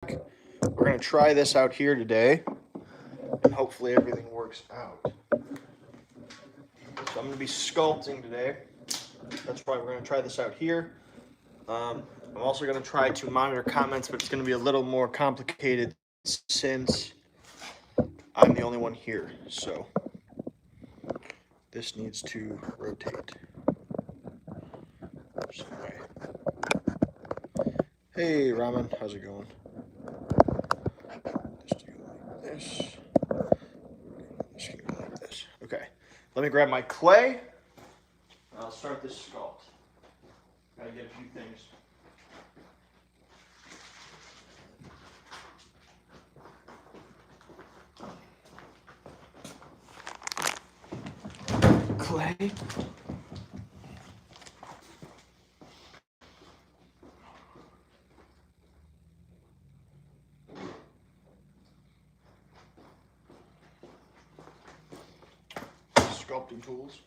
We're going to try this out here today, and hopefully everything works out. So I'm going to be sculpting today. That's why we're going to try this out here. I'm also going to try to monitor comments, but it's going to be a little more complicated since I'm the only one here. So this needs to rotate some way. Hey, Raman, how's it going? Just do like this. This can go like this. Okay, let me grab my clay. I'll start this sculpt. Gotta get a few things. Clay. Sculpting tools.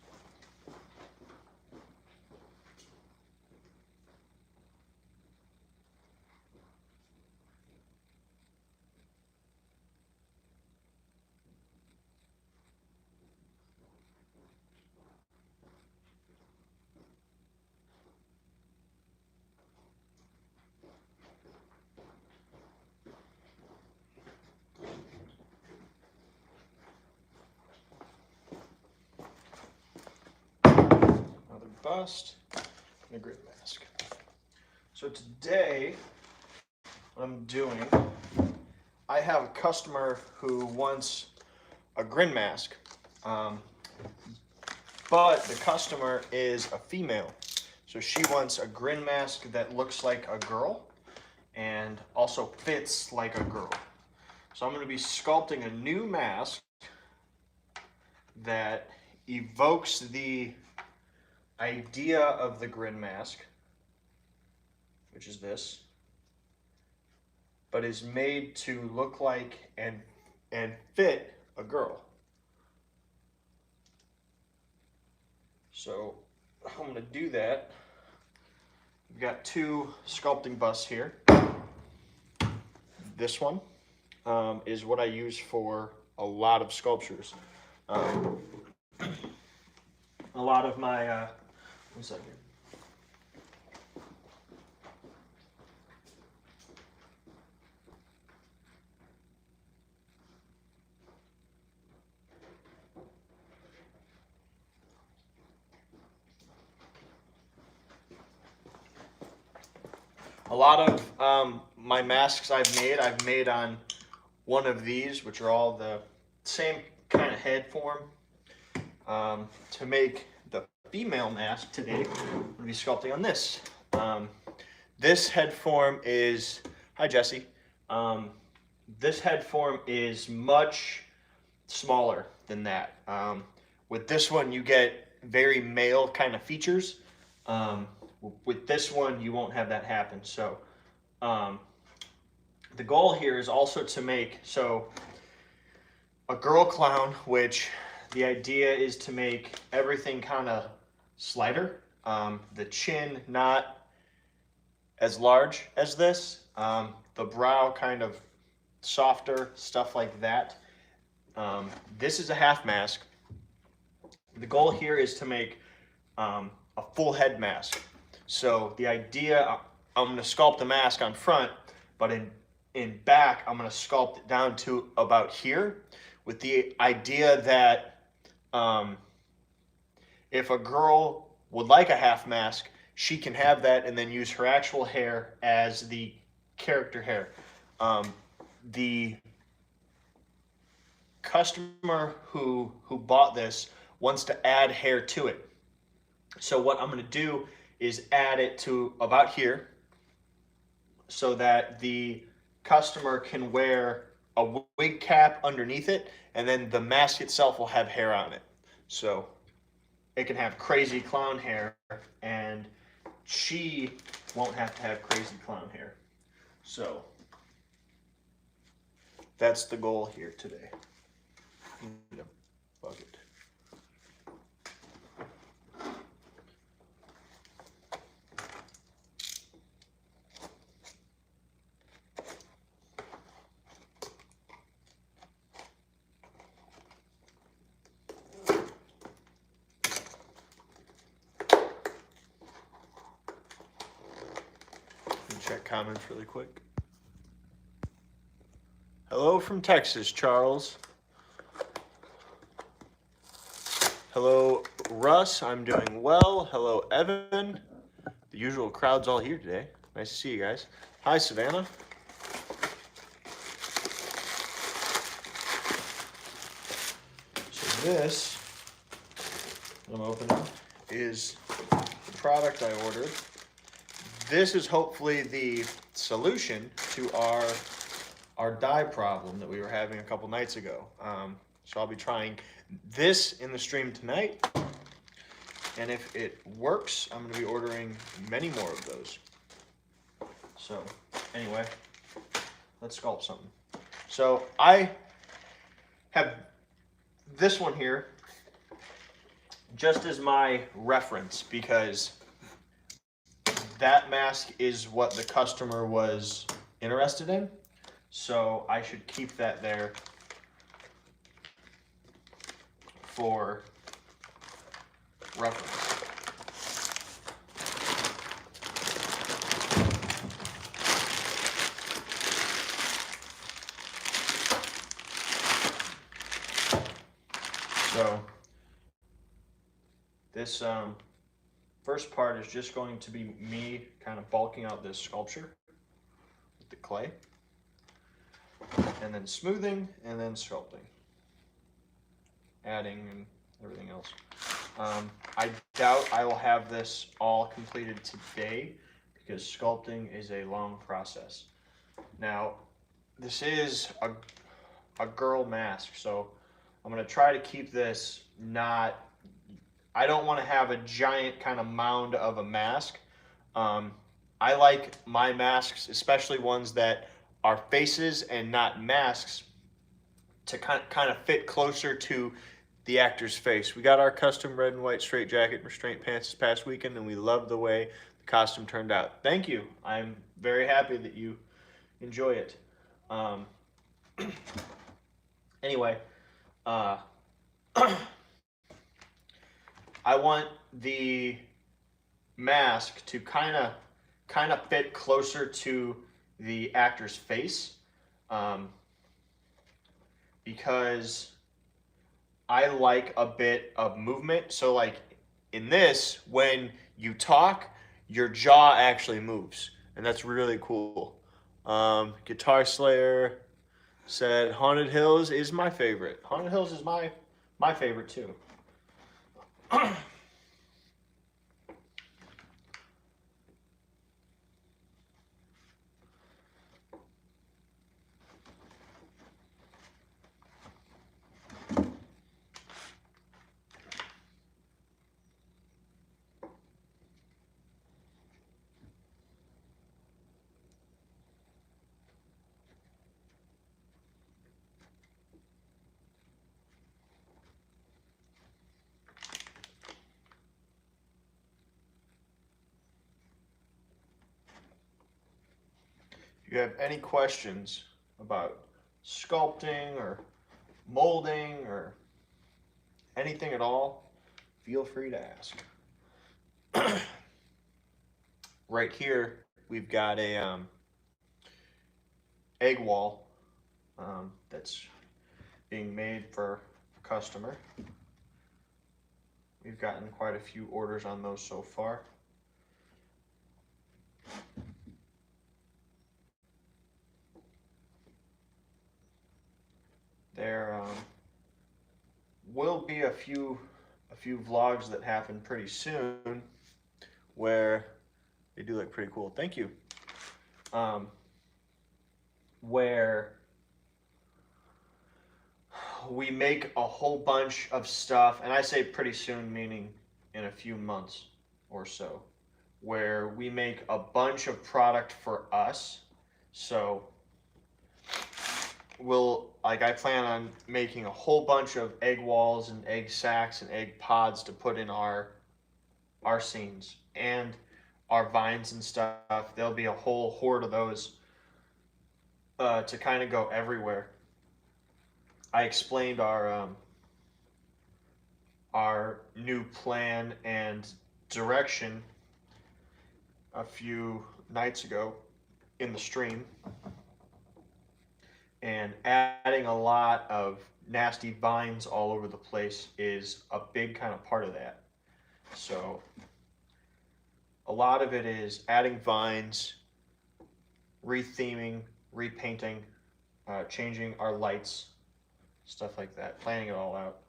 Another bust, and a grid mask. So today, what I'm doing, I have a customer who wants a grin mask, but the customer is a female. So she wants a grin mask that looks like a girl and also fits like a girl. So I'm going to be sculpting a new mask that evokes the idea of the grin mask, which is this, but is made to look like and fit a girl. So I'm going to do that. We've got two sculpting busts here. This one is what I use for a lot of sculptures. A lot of my, one second. A lot of my masks I've made on one of these, which are all the same kind of head form. To make the female mask today, I'm going to be sculpting on this. This head form is, hi Jesse, this head form is much smaller than that. With this one you get very male kind of features. With this one, you won't have that happen. So the goal here is also to make a girl clown, which the idea is to make everything kind of slighter. The chin not as large as this. The brow kind of softer, stuff like that. This is a half mask. The goal here is to make a full head mask. So the idea, I'm going to sculpt the mask on front, but in back, I'm going to sculpt it down to about here with the idea that if a girl would like a half mask, she can have that and then use her actual hair as the character hair. The customer who bought this wants to add hair to it. So what I'm going to do is add it to about here so that the customer can wear a wig cap underneath it, and then the mask itself will have hair on it. So it can have crazy clown hair, and she won't have to have crazy clown hair. So that's the goal here today. Need a bucket. comments really quick. Hello from Texas, Charles. Hello, Russ. I'm doing well. Hello, Evan. The usual crowd's all here today. Nice to see you guys. Hi, Savannah. So this, I'm opening, is the product I ordered. This is hopefully the solution to our dye problem that we were having a couple nights ago. So I'll be trying this in the stream tonight, and if it works, I'm going to be ordering many more of those. So anyway, let's sculpt something. So I have this one here just as my reference because that mask is what the customer was interested in. So I should keep that there for reference. So this first part is just going to be me kind of bulking out this sculpture with the clay, and then smoothing, and then sculpting, adding, and everything else. I doubt I will have this all completed today because sculpting is a long process. Now, this is a girl mask, so I'm going to try to keep this not, I don't want to have a giant kind of mound of a mask. I like my masks, especially ones that are faces and not masks, to kind of fit closer to the actor's face. We got our custom red and white straight jacket and restraint pants this past weekend, and we love the way the costume turned out. Thank you. I'm very happy that you enjoy it. Anyway, I want the mask to kind of fit closer to the actor's face, because I like a bit of movement. So like in this, when you talk, your jaw actually moves, and that's really cool. Guitar Slayer said Haunted Hills is my favorite. Haunted Hills is my favorite too. If you have any questions about sculpting or molding or anything at all, feel free to ask. Right here, we've got a egg wall that's being made for a customer. We've gotten quite a few orders on those so far. There will be a few vlogs that happen pretty soon where they do look pretty cool. Thank you. Where we make a whole bunch of stuff, and I say pretty soon meaning in a few months or so, where we make a bunch of product for us. So I plan on making a whole bunch of egg walls and egg sacs and egg pods to put in our scenes and our vines and stuff. There'll be a whole horde of those to kind of go everywhere. I explained our new plan and direction a few nights ago, in the stream, and adding a lot of nasty vines all over the place is a big kind of part of that. So a lot of it is adding vines, retheming, repainting, changing our lights, stuff like that, planning it all out.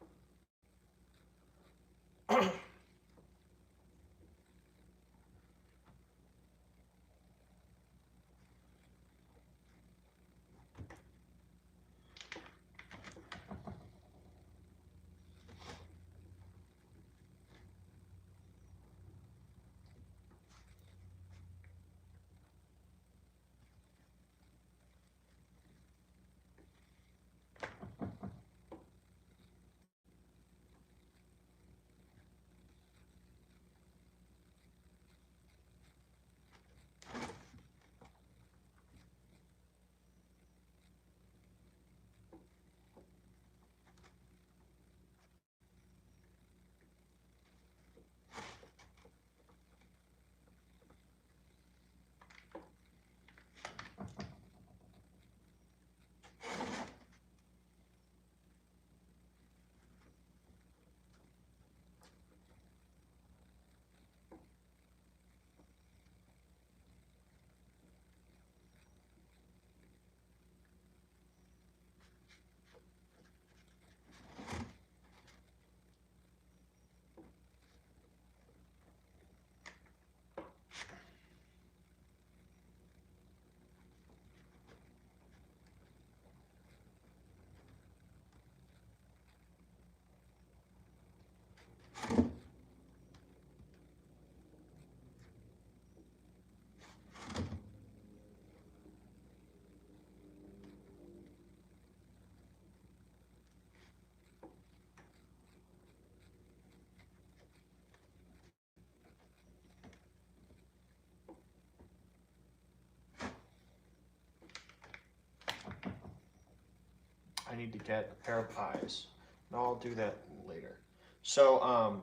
I need to get a pair of eyes. No, I'll do that later. So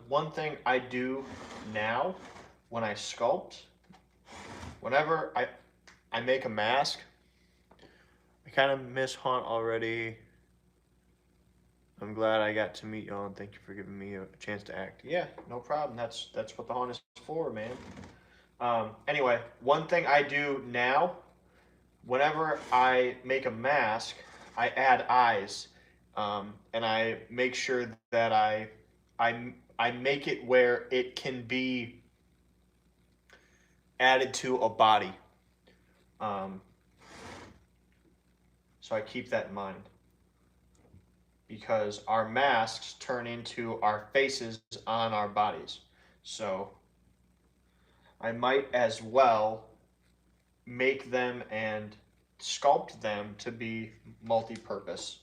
one thing I do now when I sculpt, whenever I make a mask, I kind of miss Haunt already. I'm glad I got to meet y'all and thank you for giving me a chance to act. Yeah, no problem. That's what the Haunt is for, man. Anyway, one thing I do now, whenever I make a mask, I add eyes, and I make sure that I make it where it can be added to a body. Um, so I keep that in mind because our masks turn into our faces on our bodies. So I might as well make them and sculpt them to be multi-purpose.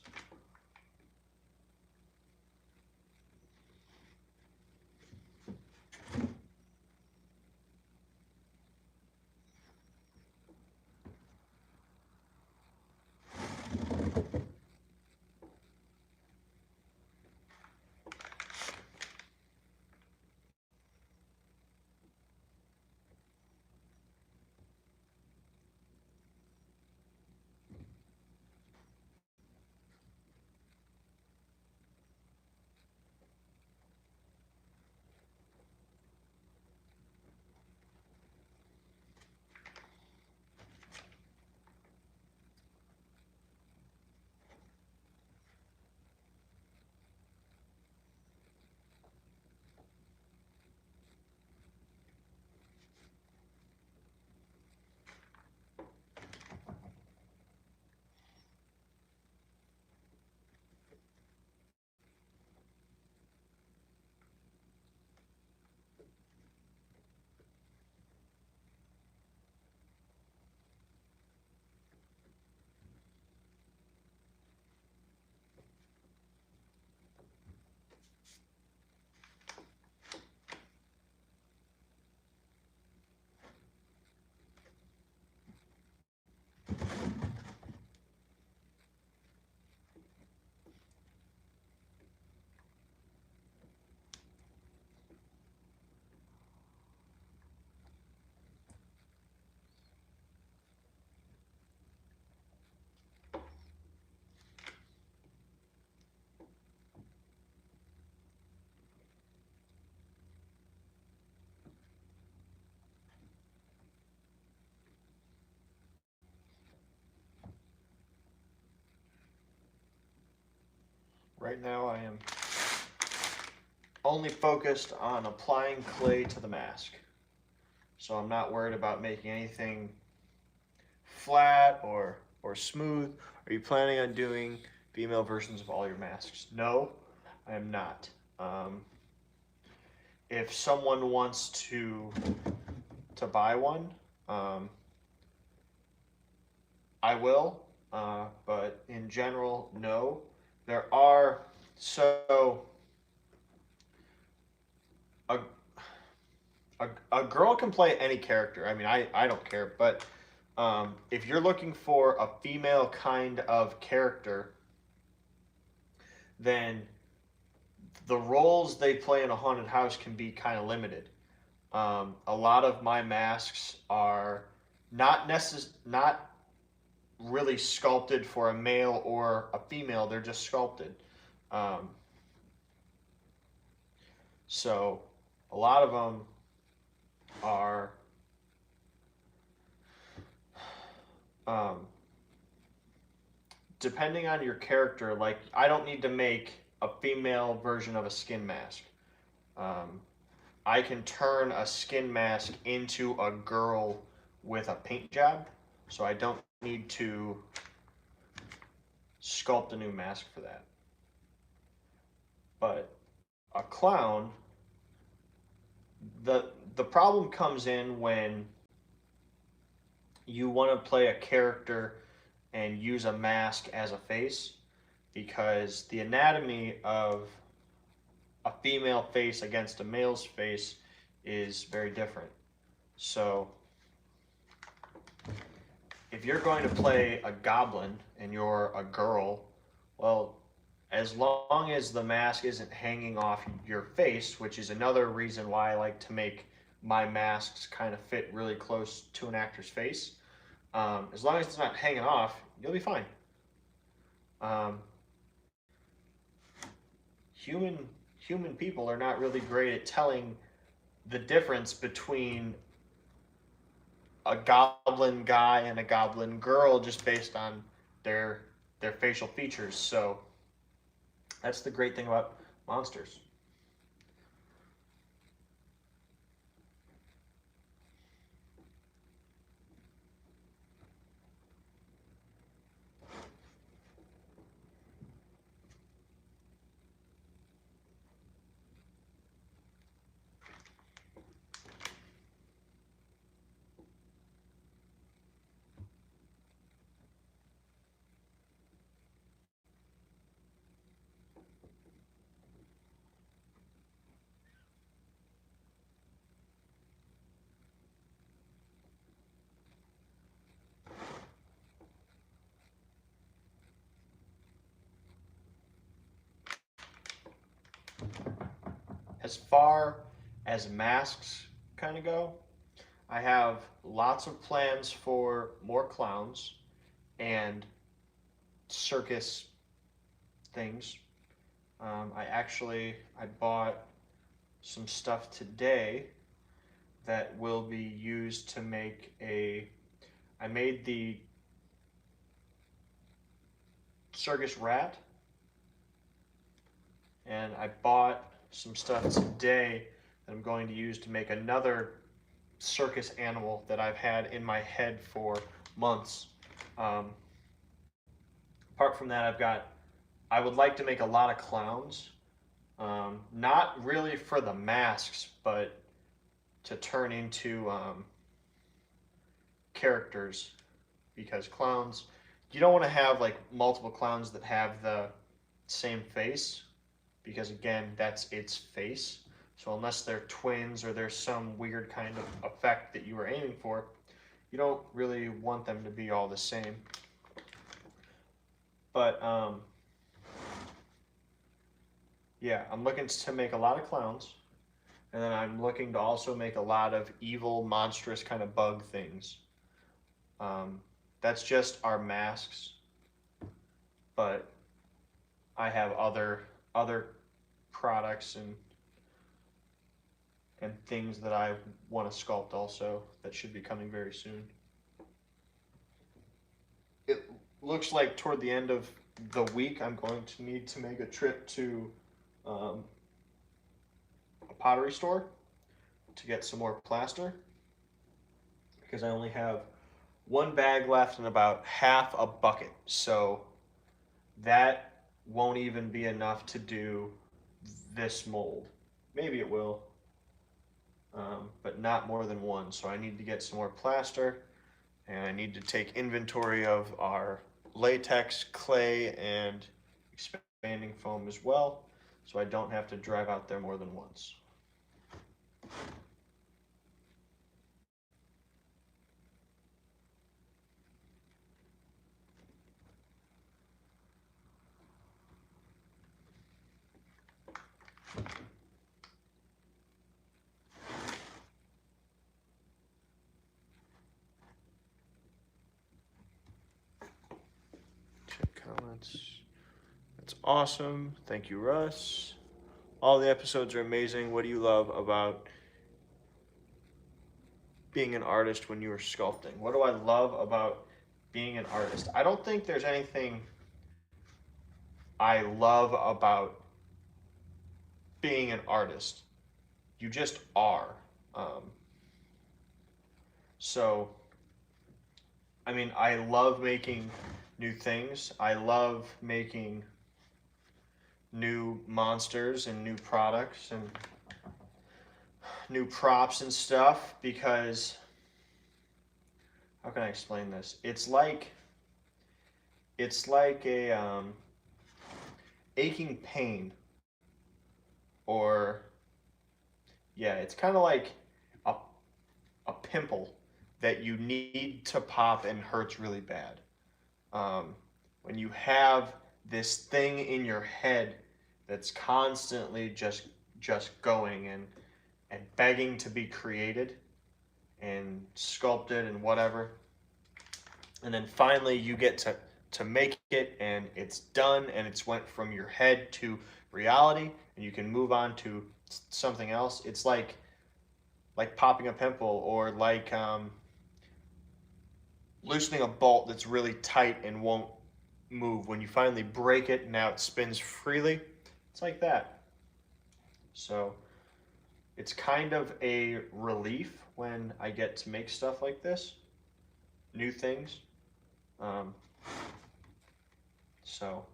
right now I am only focused on applying clay to the mask. So I'm not worried about making anything flat or smooth. Are you planning on doing female versions of all your masks? No, I am not. If someone wants to buy one, I will, but in general, no. There are, so a, a girl can play any character. I mean, I don't care, but if you're looking for a female kind of character, then the roles they play in a haunted house can be kind of limited. A lot of my masks are not really sculpted for a male or a female. They're just sculpted. Um, so a lot of them are um, depending on your character. Like I don't need to make a female version of a skin mask. Um, I can turn a skin mask into a girl with a paint job, so I don't need to sculpt a new mask for that. But a clown, the problem comes in when you want to play a character and use a mask as a face, because the anatomy of a female face against a male's face is very different. So if you're going to play a goblin and you're a girl, well, as long as the mask isn't hanging off your face, which is another reason why I like to make my masks kind of fit really close to an actor's face, as long as it's not hanging off, you'll be fine. Human people are not really great at telling the difference between a goblin guy and a goblin girl just based on their facial features. So that's the great thing about monsters. As far as masks kind of go, I have lots of plans for more clowns and circus things. I bought some stuff today that will be used to make I made the circus rat, and I bought some stuff today that I'm going to use to make another circus animal that I've had in my head for months. Apart from that, I would like to make a lot of clowns. Not really for the masks, but to turn into characters, because clowns, you don't want to have like multiple clowns that have the same face, because again, that's its face. So unless they're twins or there's some weird kind of effect that you were aiming for, you don't really want them to be all the same. But yeah, I'm looking to make a lot of clowns, and then I'm looking to also make a lot of evil, monstrous kind of bug things. That's just our masks, but I have other products and things that I want to sculpt also that should be coming very soon. It looks like toward the end of the week I'm going to need to make a trip to um, a pottery store to get some more plaster because I only have one bag left and about half a bucket. So that won't even be enough to do this mold. Maybe it will, but not more than one. So I need to get some more plaster, and I need to take inventory of our latex, clay, and expanding foam as well, so I don't have to drive out there more than once. Check comments. That's awesome. Thank you, Russ. All the episodes are amazing. What do you love about being an artist when you were sculpting? What do I love about being an artist? I don't think there's anything I love about being an artist. You just are. Um, so, I mean, I love making new things. I love making new monsters and new products and new props and stuff because how can I explain this? It's like a aching pain, or yeah, it's kind of like a a pimple that you need to pop and hurts really bad. When you have this thing in your head that's constantly just going and begging to be created and sculpted and whatever, and then finally you get to make it and it's done and it's went from your head to reality and you can move on to something else. It's like popping a pimple, or like loosening a bolt that's really tight and won't move. When you finally break it, now it spins freely. It's like that. So it's kind of a relief when I get to make stuff like this, new things. Um, so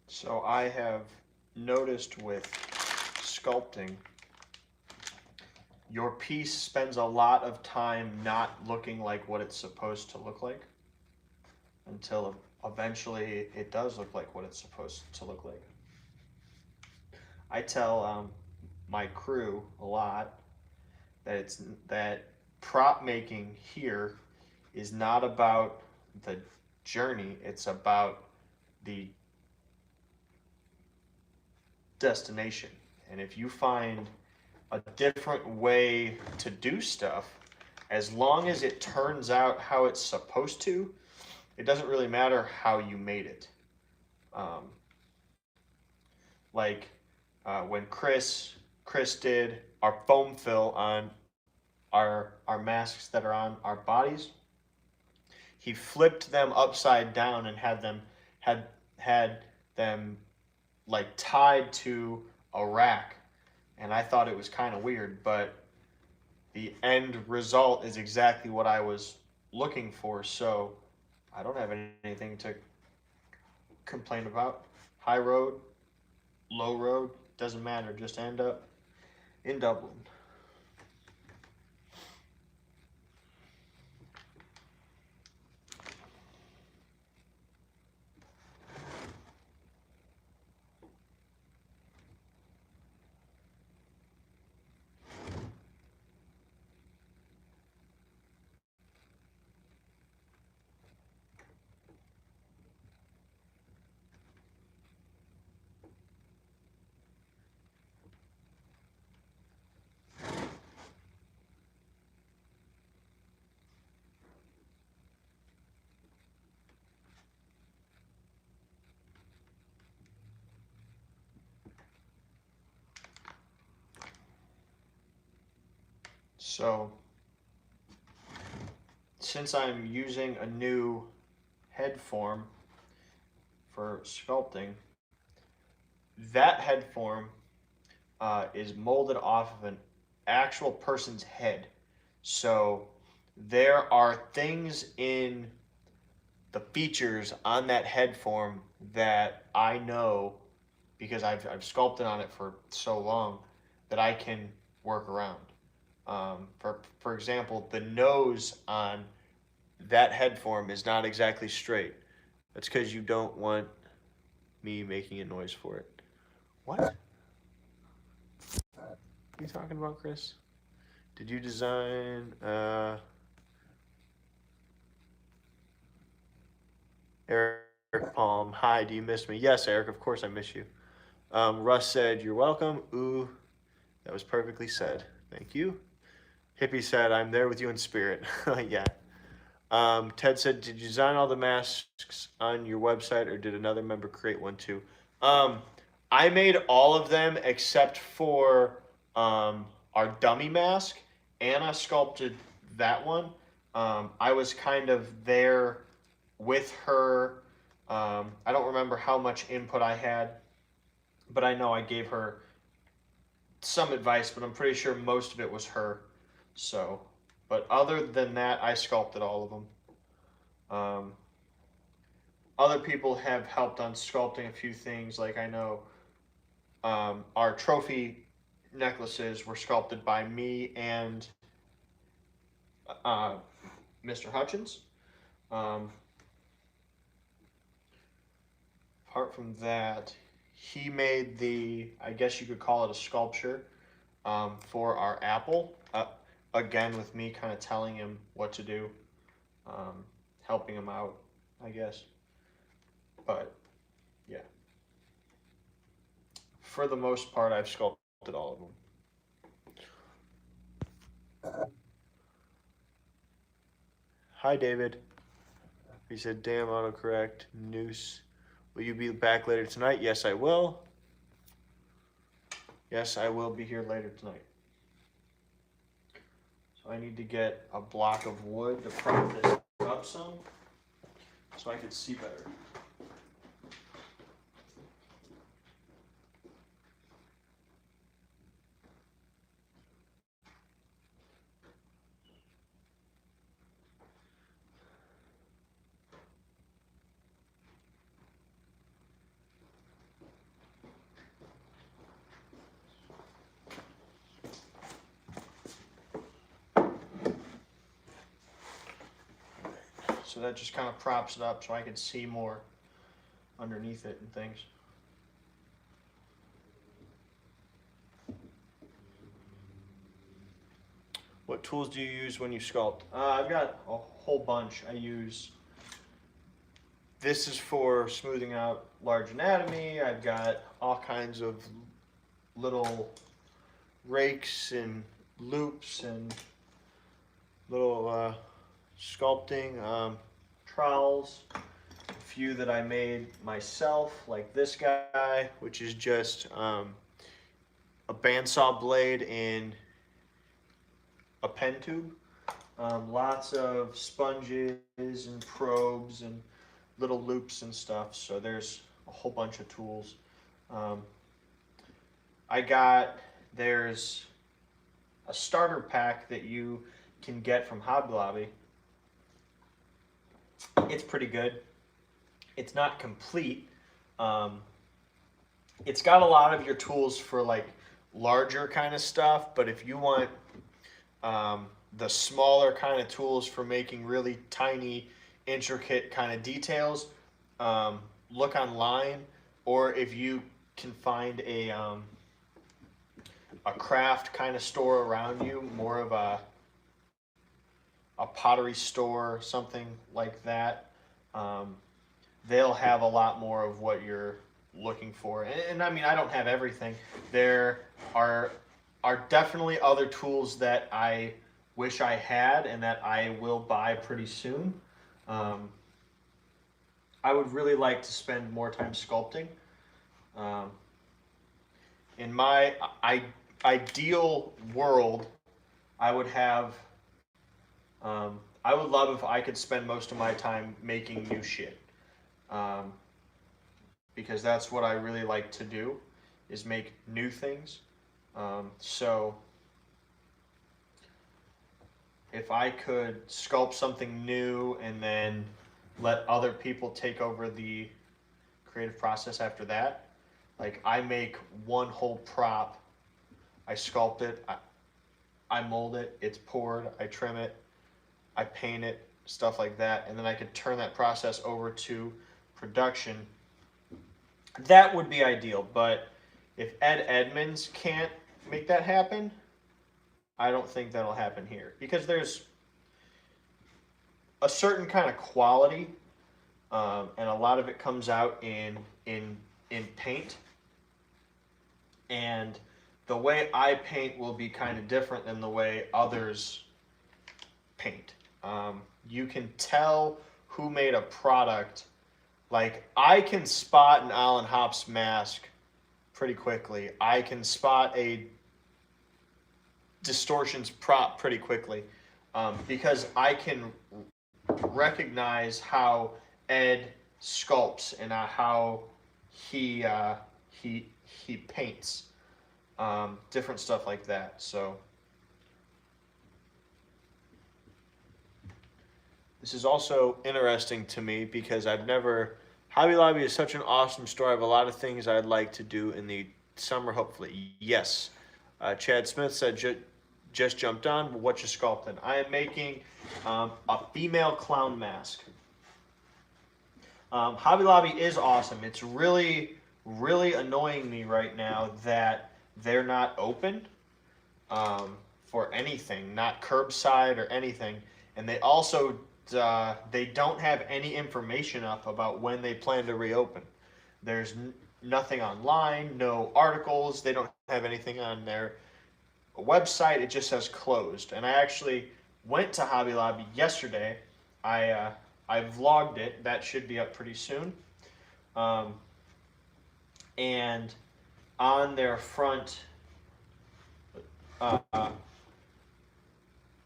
so I have noticed with sculpting, your piece spends a lot of time not looking like what it's supposed to look like until eventually it does look like what it's supposed to look like. I tell my crew a lot that that prop making here is not about the journey, it's about the destination. And if you find a different way to do stuff, as long as it turns out how it's supposed to, it doesn't really matter how you made it. Um, like when Chris did our foam fill on our masks that are on our bodies, he flipped them upside down and had them like tied to a rack, and I thought it was kind of weird, but the end result is exactly what I was looking for. So I don't have anything to complain about. High road, low road, doesn't matter. Just end up in Dublin. So since I'm using a new head form for sculpting, that head form is molded off of an actual person's head. So there are things in the features on that head form that I know because I've sculpted on it for so long that I can work around. For example, the nose on that head form is not exactly straight. That's because you don't want me making a noise for it. What? What are you talking about, Chris? Did you design Eric Palm? Hi, do you miss me? Yes, Eric, of course I miss you. Russ said, you're welcome. Ooh, that was perfectly said. Thank you. Hippie said, I'm there with you in spirit. Yeah. Ted said, did you design all the masks on your website or did another member create one too? I made all of them except for our dummy mask. Anna sculpted that one. I was kind of there with her. I don't remember how much input I had, but I know I gave her some advice, but I'm pretty sure most of it was her. So, but other than that, I sculpted all of them. Other people have helped on sculpting a few things, like I know our trophy necklaces were sculpted by me and Mr. Hutchins. Apart from that, he made I guess you could call it a sculpture for our apple. Again, with me kind of telling him what to do, helping him out, I guess. But yeah, for the most part, I've sculpted all of them. Hi, David. He said, damn, autocorrect, noose. Will you be back later tonight? Yes, I will. Yes, I will be here later tonight. So I need to get a block of wood to prop this up some so I can see better. So that just kind of props it up so I can see more underneath it and things. What tools do you use when you sculpt? I've got a whole bunch. This is for smoothing out large anatomy. I've got all kinds of little rakes and loops and little sculpting trowels. A few that I made myself, like this guy, which is just a bandsaw blade and a pen tube. Lots of sponges and probes and little loops and stuff. So there's a whole bunch of tools. Um, there's a starter pack that you can get from Hobby Lobby. It's pretty good. It's not complete. Um, it's got a lot of your tools for like larger kind of stuff, but if you want the smaller kind of tools for making really tiny, intricate kind of details, look online, or if you can find a craft kind of store around you, more of a pottery store, something like that. Um, they'll have a lot more of what you're looking for. And I mean, I don't have everything. There are definitely other tools that I wish I had and that I will buy pretty soon. Um, I would really like to spend more time sculpting. Um, in my ideal world, I would have. I would love if I could spend most of my time making new shit, um, because that's what I really like to do, is make new things. So if I could sculpt something new and then let other people take over the creative process after that, like I make one whole prop, I sculpt it, I mold it, it's poured, I trim it, I paint it, stuff like that, and then I could turn that process over to production. That would be ideal, but if Ed Edmonds can't make that happen, I don't think that'll happen here, because there's a certain kind of quality, and a lot of it comes out in paint. And the way I paint will be kind of different than the way others paint. You can tell who made a product. Like, I can spot an Alan Hops mask pretty quickly. I can spot a distortions prop pretty quickly, because I can recognize how Ed sculpts and how he paints, different stuff like that. So this is also interesting to me because Hobby Lobby is such an awesome store. I have a lot of things I'd like to do in the summer, hopefully. Yes. Chad Smith said, just jumped on. What you sculpting? I am making a female clown mask. Hobby Lobby is awesome. It's really, really annoying me right now that they're not open for anything, not curbside or anything. And they also they don't have any information up about when they plan to reopen. There's nothing online, no articles. They don't have anything on their website. It just says closed. And I actually went to Hobby Lobby yesterday. I vlogged it. That should be up pretty soon. And on their front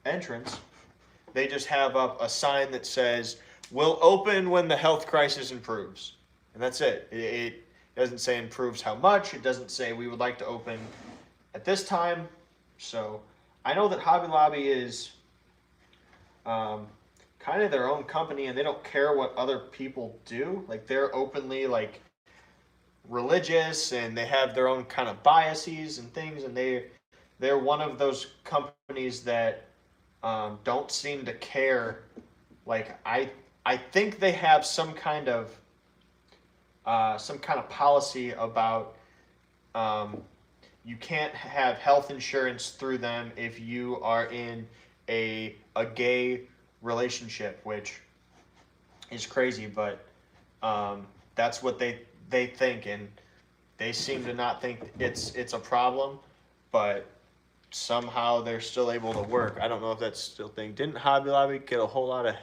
entrance, they just have up a sign that says, "We'll open when the health crisis improves." And that's it. It doesn't say improves how much. It doesn't say we would like to open at this time. So I know that Hobby Lobby is kind of their own company, and they don't care what other people do. Like, they're openly like religious, and they have their own kind of biases and things, and they're one of those companies that don't seem to care. Like, I think they have some kind of policy about you can't have health insurance through them if you are in a gay relationship, which is crazy, but that's what they think, and they seem to not think it's a problem, but somehow they're still able to work. I don't know if that's still a thing. Didn't Hobby Lobby get a whole lot of,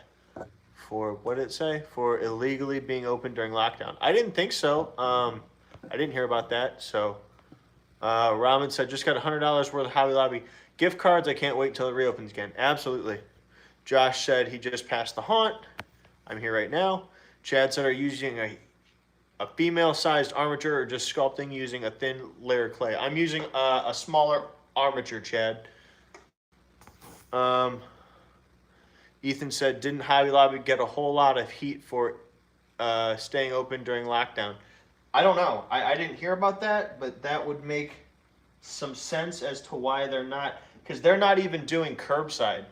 for, what did it say? For illegally being open during lockdown? I didn't think so. I didn't hear about that. So Ramen said, just got $100 worth of Hobby Lobby gift cards. I can't wait until it reopens again. Absolutely. Josh said he just passed the haunt. I'm here right now. Chad said, are you using a female-sized armature or just sculpting using a thin layer of clay? I'm using a smaller armature, Chad. Ethan said, didn't Hobby Lobby get a whole lot of heat for staying open during lockdown? I don't know. I didn't hear about that, but that would make some sense as to why they're not, because they're not even doing curbside.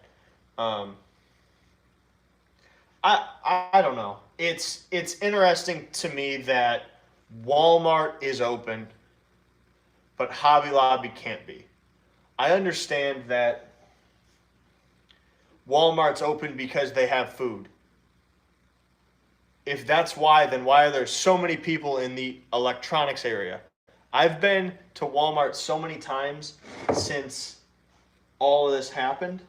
I don't know. It's interesting to me that Walmart is open, but Hobby Lobby can't be. I understand that Walmart's open because they have food. If that's why, then why are there so many people in the electronics area? I've been to Walmart so many times since all of this happened,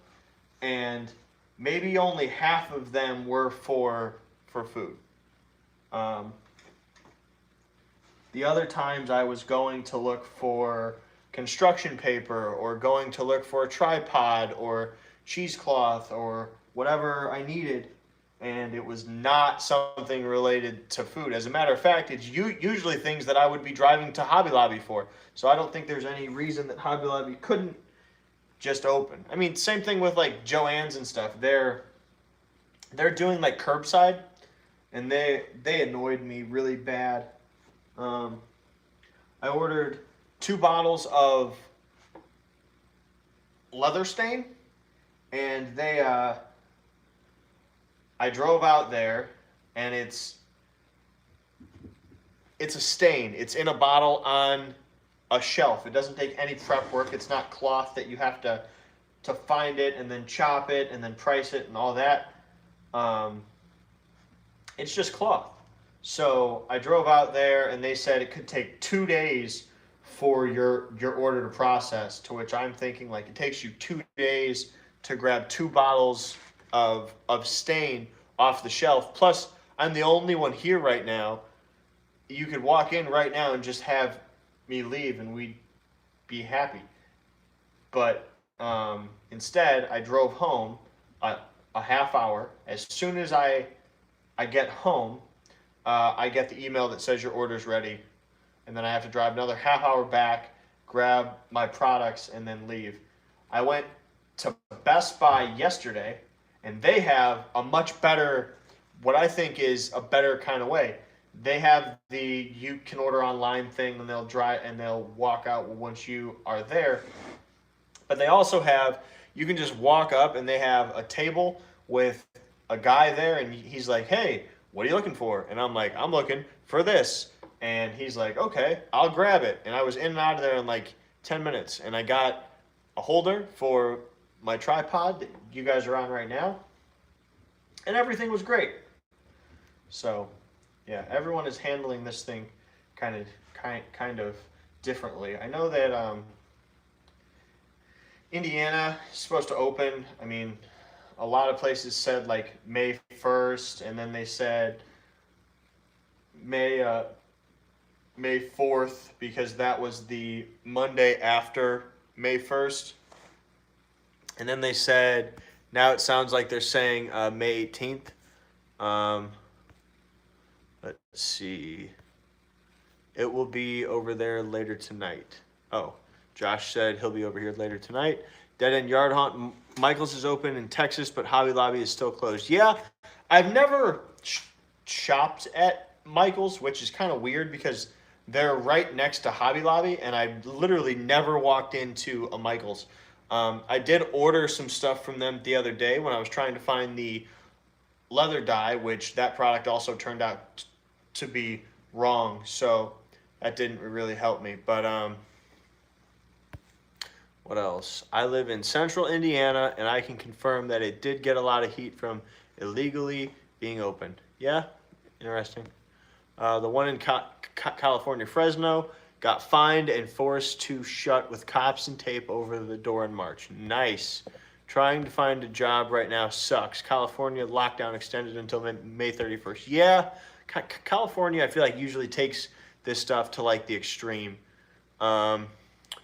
and maybe only half of them were for food. The other times I was going to look for construction paper or going to look for a tripod or cheesecloth or whatever I needed, and it was not something related to food. As a matter of fact, it's usually things that I would be driving to Hobby Lobby for. So I don't think there's any reason that Hobby Lobby couldn't just open. I mean, same thing with like Joann's and stuff. They're doing like curbside, and they annoyed me really bad. I ordered 2 bottles of leather stain, and I drove out there, and it's a stain. It's in a bottle on a shelf. It doesn't take any prep work. It's not cloth that you have to find it and then chop it and then price it and all that. It's just cloth. So I drove out there, and they said it could take 2 days for your order to process, to which I'm thinking, like, it takes you 2 days to grab 2 bottles of stain off the shelf. Plus, I'm the only one here right now. You could walk in right now and just have me leave, and we'd be happy. But instead, I drove home a half hour. As soon as I get home, I get the email that says your order's ready, and then I have to drive another half hour back, grab my products, and then leave. I went to Best Buy yesterday, and they have a much better, what I think is a better kind of way. They have the you can order online thing, and they'll walk out once you are there. But they also have, you can just walk up, and they have a table with a guy there, and he's like, hey, what are you looking for? And I'm like, I'm looking for this. And he's like, okay, I'll grab it. And I was in and out of there in like 10 minutes. And I got a holder for my tripod that you guys are on right now. And everything was great. So, yeah, everyone is handling this thing kind of differently. I know that Indiana is supposed to open. I mean, a lot of places said like May 1st, and then they said May 4th, because that was the Monday after May 1st. And then they said, now it sounds like they're saying May 18th. Let's see. It will be over there later tonight. Oh, Josh said he'll be over here later tonight. Dead End Yard Haunt, Michael's is open in Texas, but Hobby Lobby is still closed. Yeah, I've never shopped at Michael's, which is kind of weird because they're right next to Hobby Lobby, and I literally never walked into a Michael's. I did order some stuff from them the other day when I was trying to find the leather dye, which that product also turned out to be wrong, so that didn't really help me. But what else? I live in central Indiana, and I can confirm that it did get a lot of heat from illegally being open. Yeah, interesting. The one in California, Fresno, got fined and forced to shut with cops and tape over the door in March. Nice. Trying to find a job right now sucks. California lockdown extended until May 31st. Yeah, California, I feel like usually takes this stuff to like the extreme.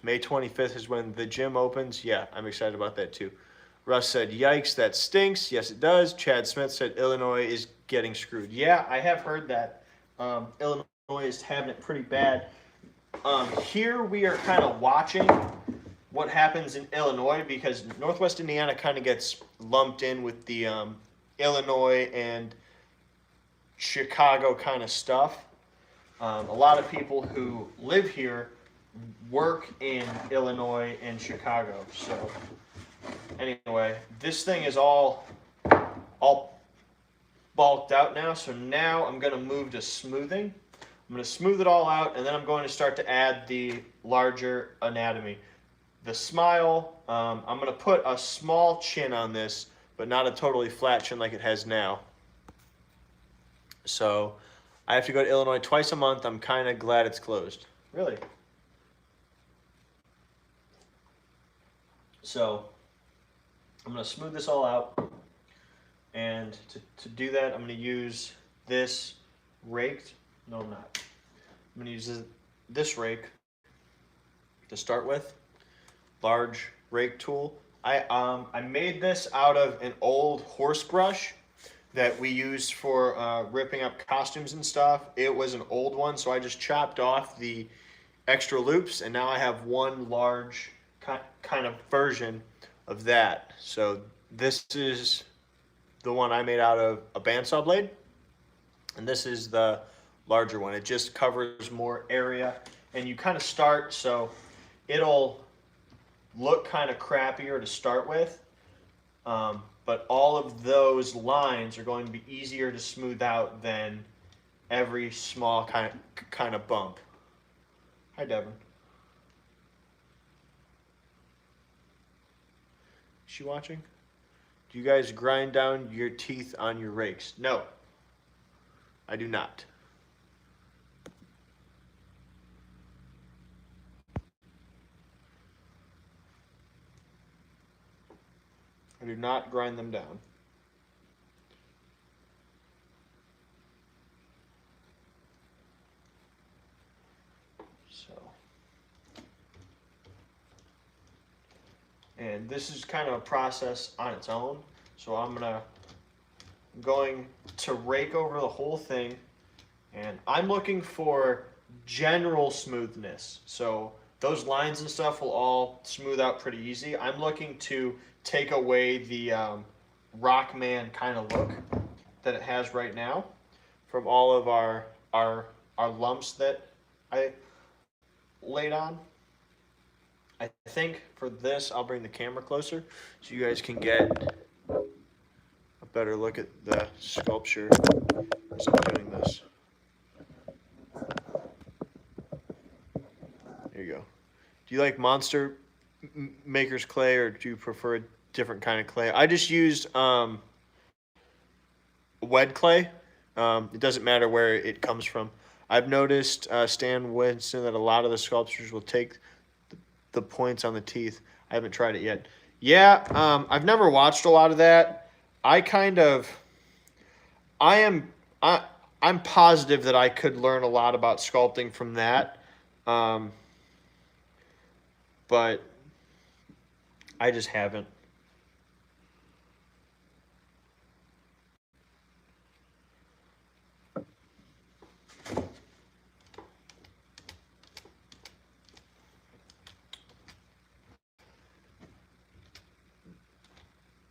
May 25th is when the gym opens. Yeah, I'm excited about that too. Russ said, yikes, that stinks. Yes, it does. Chad Smith said, Illinois is getting screwed. Yeah, I have heard that. Illinois is having it pretty bad. Here we are kind of watching what happens in Illinois because Northwest Indiana kind of gets lumped in with the Illinois and Chicago kind of stuff. A lot of people who live here work in Illinois and Chicago. So anyway, this thing is all bulked out now. So now I'm going to move to smoothing. I'm going to smooth it all out, and then I'm going to start to add the larger anatomy. The smile, I'm going to put a small chin on this, but not a totally flat chin like it has now. So I have to go to Illinois twice a month. I'm kind of glad it's closed. Really? So I'm going to smooth this all out. And to do that, I'm going to use this raked. No, I'm not. I'm going to use this rake to start with. Large rake tool. I made this out of an old horse brush that we used for ripping up costumes and stuff. It was an old one, so I just chopped off the extra loops, and now I have one large kind of version of that. So this is the one I made out of a bandsaw blade, and this is the larger one. It just covers more area, and you kind of start, so it'll look kind of crappier to start with, but all of those lines are going to be easier to smooth out than every small kind of bump. Hi, Devin. Is she watching? Do you guys grind down your teeth on your rakes? No, I do not. I do not grind them down. So, and this is kind of a process on its own. So I'm going to rake over the whole thing, and I'm looking for general smoothness. So those lines and stuff will all smooth out pretty easy. I'm looking to take away the Rockman kind of look that it has right now from all of our lumps that I laid on. I think for this, I'll bring the camera closer so you guys can get a better look at the sculpture as I'm doing this. There you go. Do you like Monster Maker's clay, or do you prefer a different kind of clay? I just used wet clay. It doesn't matter where it comes from. I've noticed, Stan Winston, that a lot of the sculptures will take the points on the teeth. I haven't tried it yet. Yeah, I've never watched a lot of that. I'm positive that I could learn a lot about sculpting from that. But I just haven't.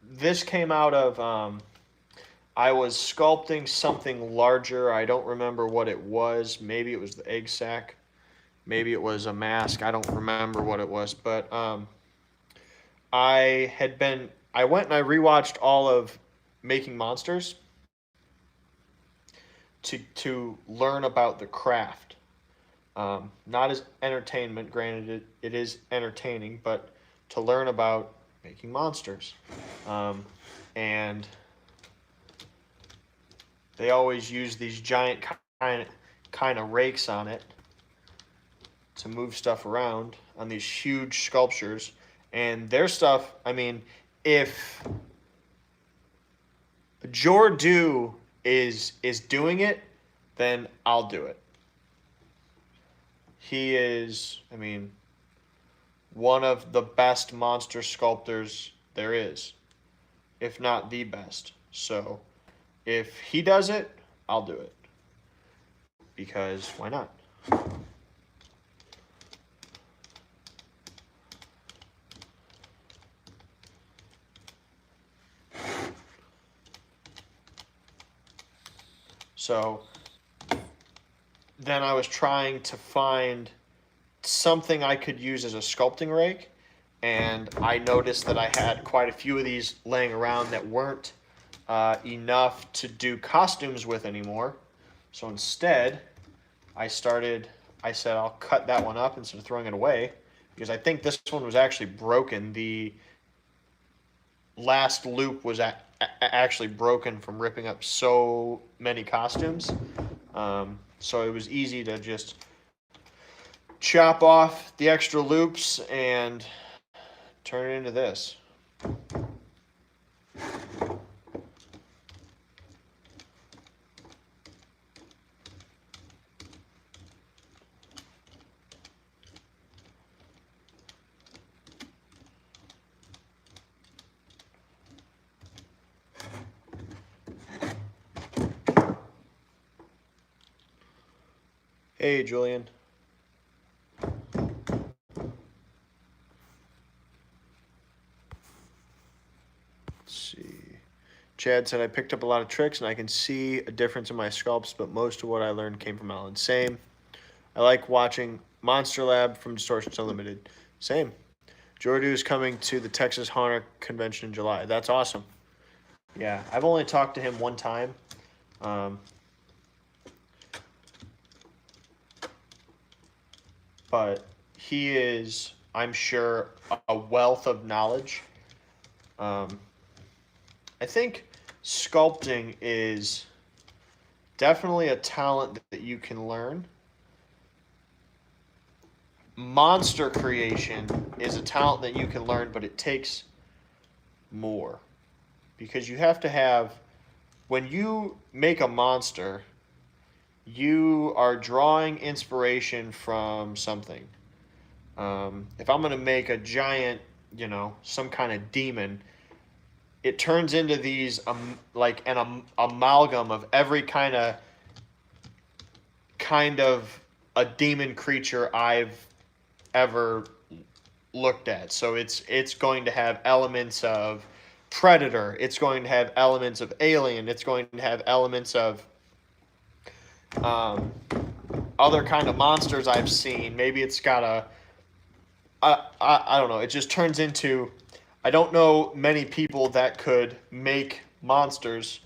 This came out of, I was sculpting something larger. I don't remember what it was. Maybe it was the egg sac. Maybe it was a mask. I don't remember what it was. But I went and I rewatched all of Making Monsters to learn about the craft. Not as entertainment, granted it is entertaining, but to learn about making monsters. And they always use these giant kind of rakes on it to move stuff around on these huge sculptures. And their stuff, I mean, if Jordu is doing it, then I'll do it. He is, one of the best monster sculptors there is. if not the best. So if he does it, I'll do it. Because why not? So then I was trying to find something I could use as a sculpting rake, and I noticed that I had quite a few of these laying around that weren't enough to do costumes with anymore. So instead, I said I'll cut that one up instead of throwing it away, because I think this one was actually broken. The last loop was actually broken from ripping up so many costumes. So it was easy to just chop off the extra loops and turn it into this. Hey, Julian. Let's see. Chad said, I picked up a lot of tricks and I can see a difference in my sculpts, but most of what I learned came from Alan. Same. I like watching Monster Lab from Distortions Unlimited. Same. Jordu's coming to the Texas Haunter Convention in July. That's awesome. Yeah, I've only talked to him one time. But he is, I'm sure, a wealth of knowledge. I think sculpting is definitely a talent that you can learn. Monster creation is a talent that you can learn, but it takes more. Because you have to have, when you make a monster, you are drawing inspiration from something. If I'm going to make a giant, some kind of demon, it turns into these like an amalgam of every kind of a demon creature I've ever looked at. So it's going to have elements of Predator. It's going to have elements of Alien. It's going to have elements of other kind of monsters I've seen. Maybe it's got I don't know. It just turns into, I don't know many people that could make monsters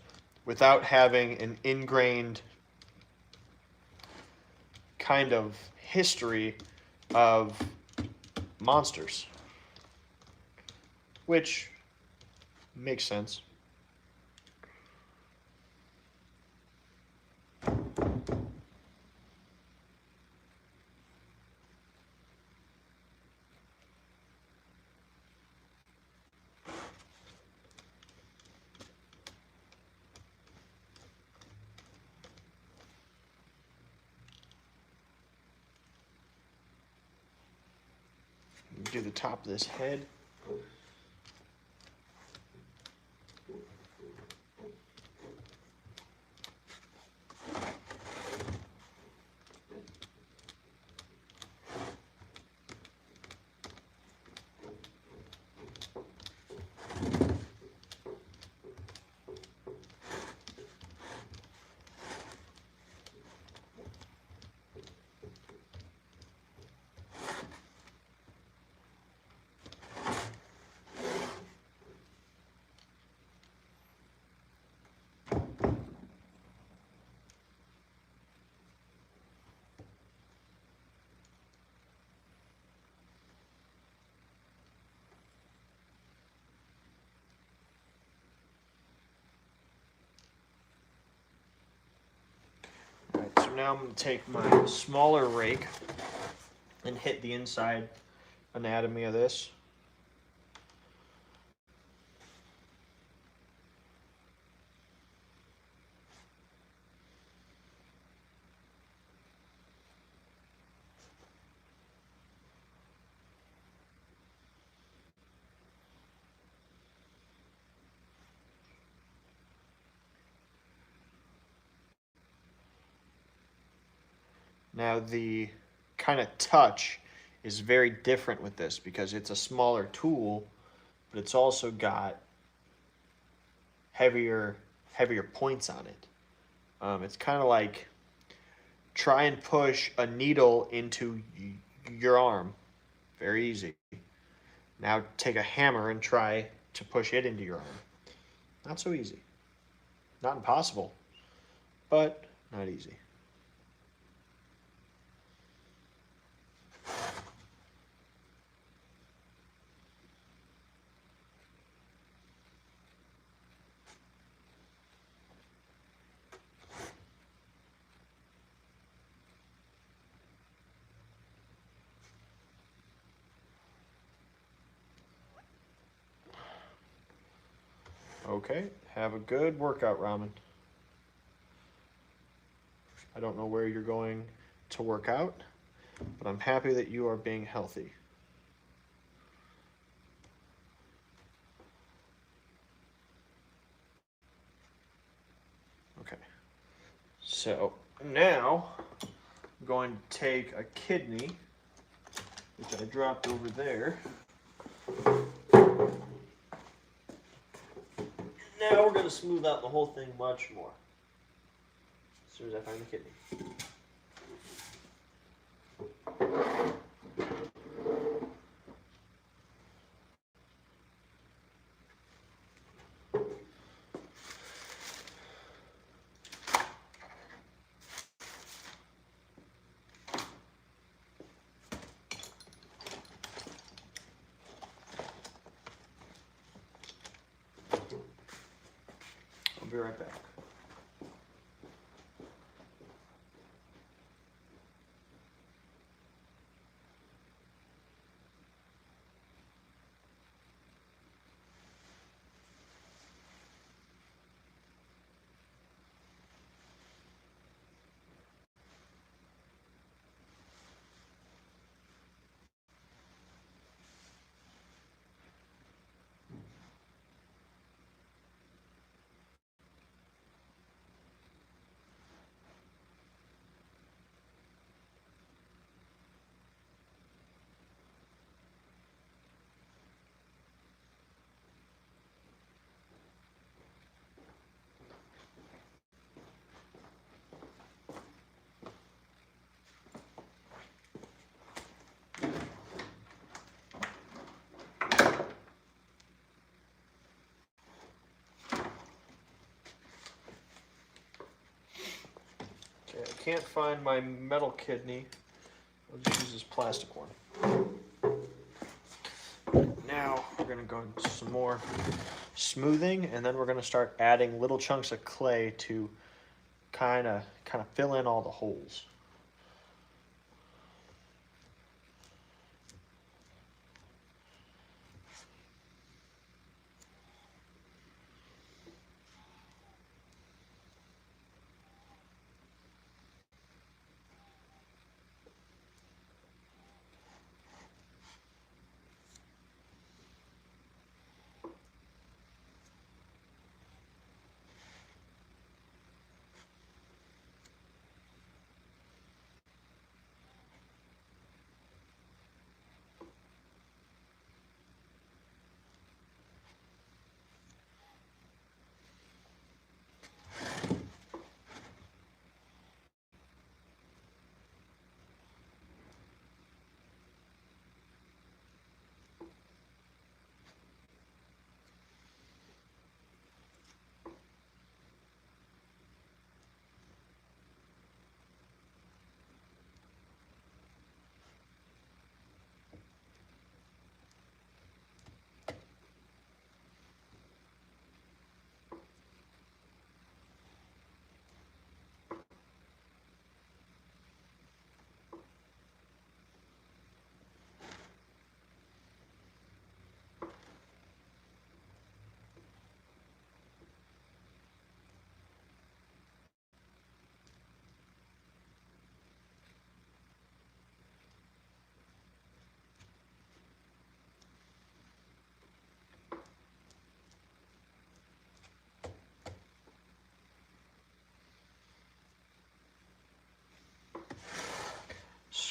without having an ingrained kind of history of monsters, which makes sense. Do the top of this head. So now I'm going to take my smaller rake and hit the inside anatomy of this. Now the kind of touch is very different with this because it's a smaller tool, but it's also got heavier points on it. It's kind of like try and push a needle into your arm. Very easy. Now take a hammer and try to push it into your arm. Not so easy. Not impossible, but not easy. Okay, have a good workout, Ramen. I don't know where you're going to work out, but I'm happy that you are being healthy. Okay, so now I'm going to take a kidney, which I dropped over there. Now we're going to smooth out the whole thing much more as soon as I find the kidney. I'll be right back. Okay, I can't find my metal kidney. I'll just use this plastic one. Now we're going to go into some more smoothing, and then we're going to start adding little chunks of clay to kind of fill in all the holes.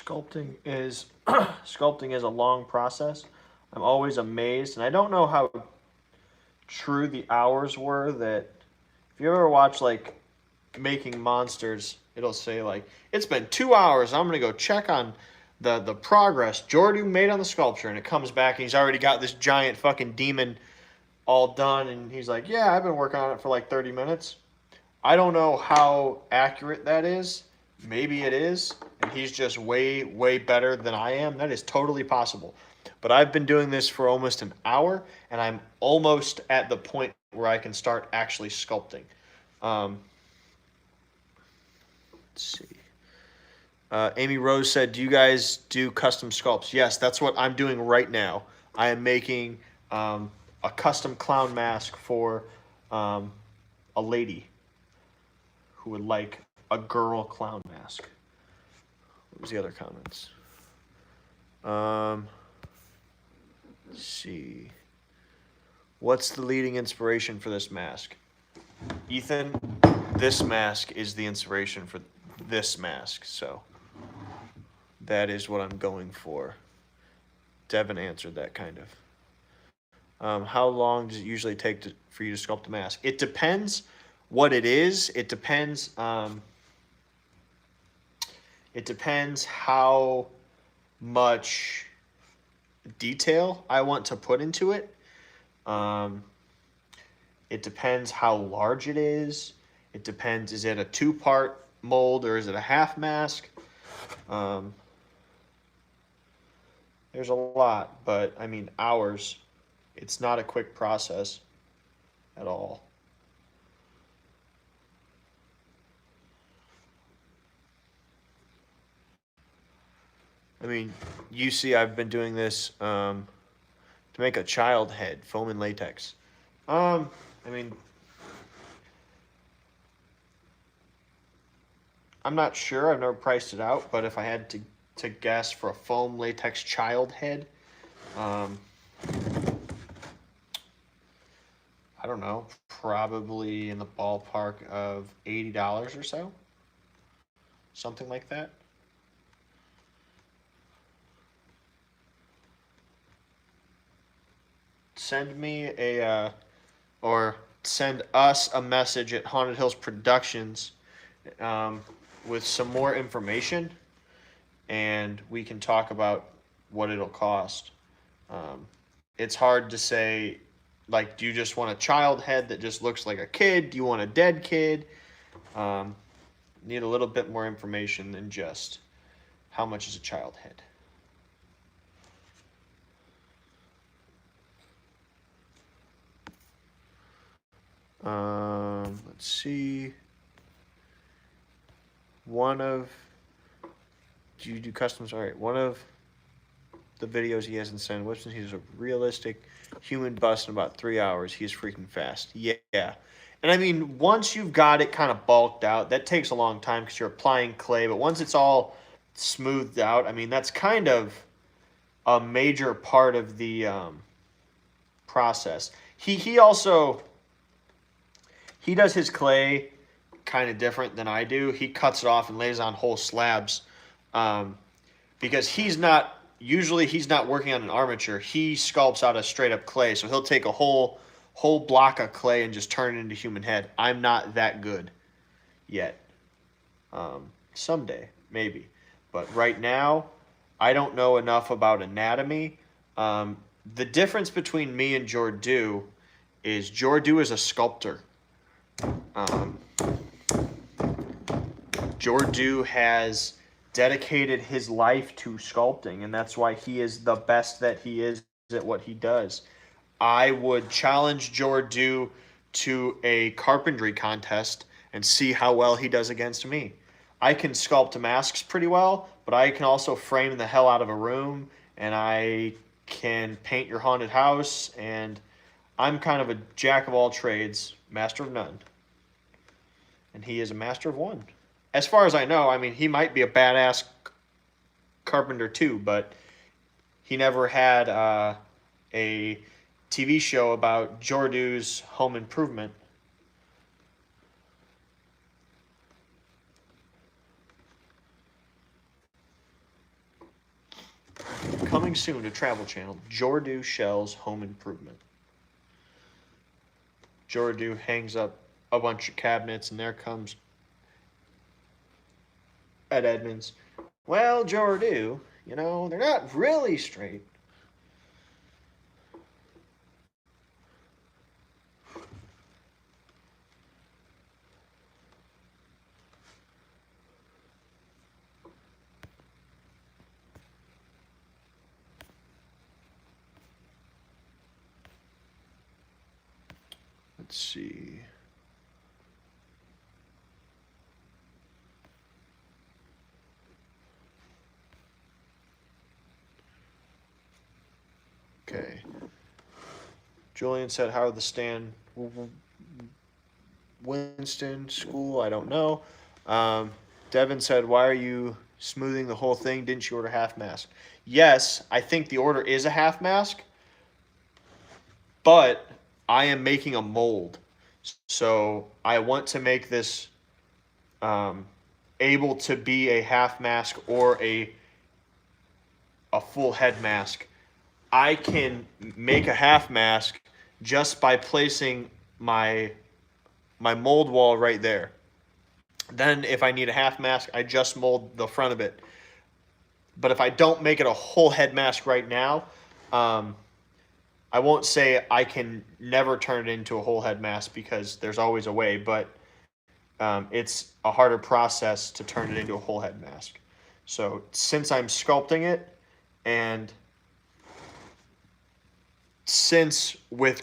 Sculpting is sculpting is a long process. I'm always amazed, and I don't know how true the hours were that if you ever watch like Making Monsters, it'll say like it's been 2 hours. I'm gonna go check on the progress Jordu made on the sculpture, and it comes back and he's already got this giant fucking demon all done, and he's like, yeah, I've been working on it for like 30 minutes. I don't know how accurate that is. Maybe it is, and he's just way, way better than I am. That is totally possible. But I've been doing this for almost an hour, and I'm almost at the point where I can start actually sculpting. Let's see. Amy Rose said, do you guys do custom sculpts? Yes, that's what I'm doing right now. I am making a custom clown mask for a lady who would like a girl clown mask. What was the other comments? Let's see. What's the leading inspiration for this mask? Ethan, this mask is the inspiration for this mask, so that is what I'm going for. Devin answered that kind of. How long does it usually take for you to sculpt a mask? It depends what it is. It depends how much detail I want to put into it. It depends how large it is. It depends, is it a 2-part mold or is it a half mask? There's a lot, but I mean, hours. It's not a quick process at all. I mean, you see I've been doing this to make a child head, foam and latex. I mean, I'm not sure. I've never priced it out, but if I had to guess for a foam latex child head, I don't know, probably in the ballpark of $80 or so. Something like that. Send me or send us a message at Haunted Hills Productions with some more information, and we can talk about what it'll cost. It's hard to say, like, do you just want a child head that just looks like a kid? Do you want a dead kid? Need a little bit more information than just how much is a child head. Let's see. Do you do customs? All right. One of the videos he hasn't sent, Whipson, he's a realistic human bust in about 3 hours. He's freaking fast. Yeah. And I mean, once you've got it kind of bulked out, that takes a long time because you're applying clay. But once it's all smoothed out, I mean, that's kind of a major part of the process. He also, he does his clay kind of different than I do. He cuts it off and lays on whole slabs because he's not working on an armature. He sculpts out a straight up clay. So he'll take a whole block of clay and just turn it into human head. I'm not that good yet. Someday, maybe. But right now, I don't know enough about anatomy. The difference between me and Jordu is Jordu is a sculptor. Jordu has dedicated his life to sculpting, and that's why he is the best that he is at what he does. I would challenge Jordu to a carpentry contest and see how well he does against me. I can sculpt masks pretty well, but I can also frame the hell out of a room, and I can paint your haunted house, and I'm kind of a jack of all trades, master of none. And he is a master of one. As far as I know, I mean, he might be a badass carpenter too, but he never had a TV show about Jordu's home improvement. Coming soon to Travel Channel, Jordu Shells Home Improvement. Jordu hangs up a bunch of cabinets, and there comes Ed Edmonds. Well, Jordu, you know, they're not really straight. Let's see. Okay. Julian said, how are the Stan Winston school? I don't know. Devin said, why are you smoothing the whole thing? Didn't you order half mask? Yes, I think the order is a half mask, but I am making a mold. So I want to make this able to be a half mask or a full head mask. I can make a half mask just by placing my mold wall right there. Then if I need a half mask, I just mold the front of it. But if I don't make it a whole head mask right now, I won't say I can never turn it into a whole head mask because there's always a way, but it's a harder process to turn it into a whole head mask. So since I'm sculpting it, and since with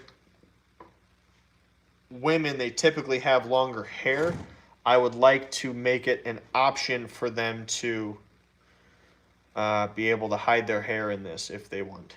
women they typically have longer hair, I would like to make it an option for them to be able to hide their hair in this if they want.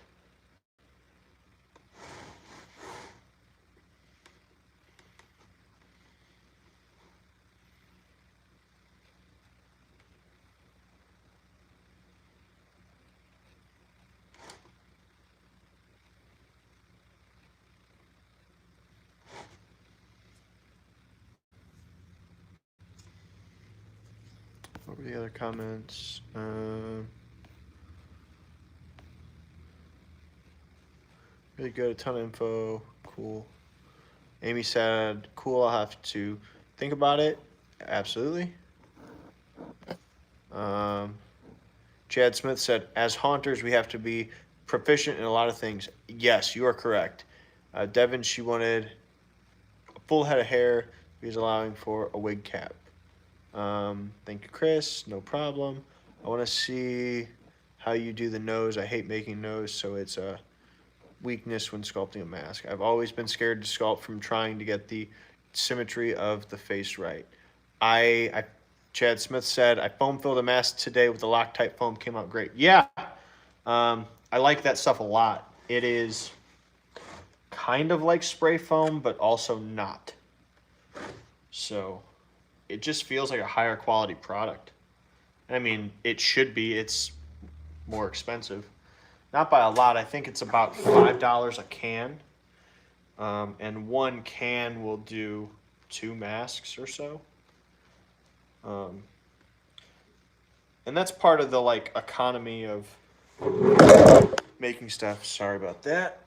What were the other comments? Really good, a ton of info. Cool. Amy said, cool, I'll have to think about it. Absolutely. Chad Smith said, as haunters, we have to be proficient in a lot of things. Yes, you are correct. Devin, she wanted a full head of hair. He was allowing for a wig cap. Thank you, Chris. No problem. I want to see how you do the nose. I hate making nose, so it's a weakness when sculpting a mask. I've always been scared to sculpt from trying to get the symmetry of the face right. Chad Smith said, I foam filled a mask today with the Loctite foam, came out great. Yeah, I like that stuff a lot. It is kind of like spray foam, but also not. So it just feels like a higher quality product. I mean, it should be. It's more expensive. Not by a lot. I think it's about $5 a can. And one can will do 2 masks or so. And that's part of the like economy of making stuff. Sorry about that.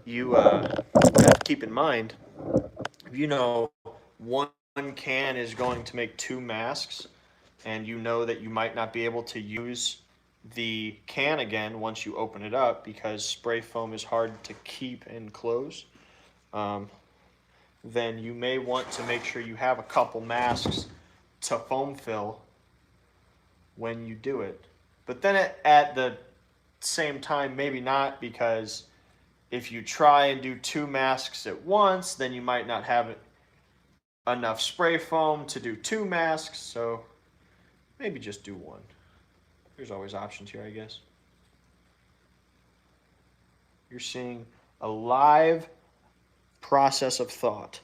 You have to keep in mind, if you know one can is going to make 2 masks, and you know that you might not be able to use the can again once you open it up because spray foam is hard to keep and close, then you may want to make sure you have a couple masks to foam fill when you do it. But then at the same time, maybe not, because if you try and do 2 masks at once, then you might not have enough spray foam to do 2 masks, so maybe just do 1. There's always options here, I guess. You're seeing a live process of thought.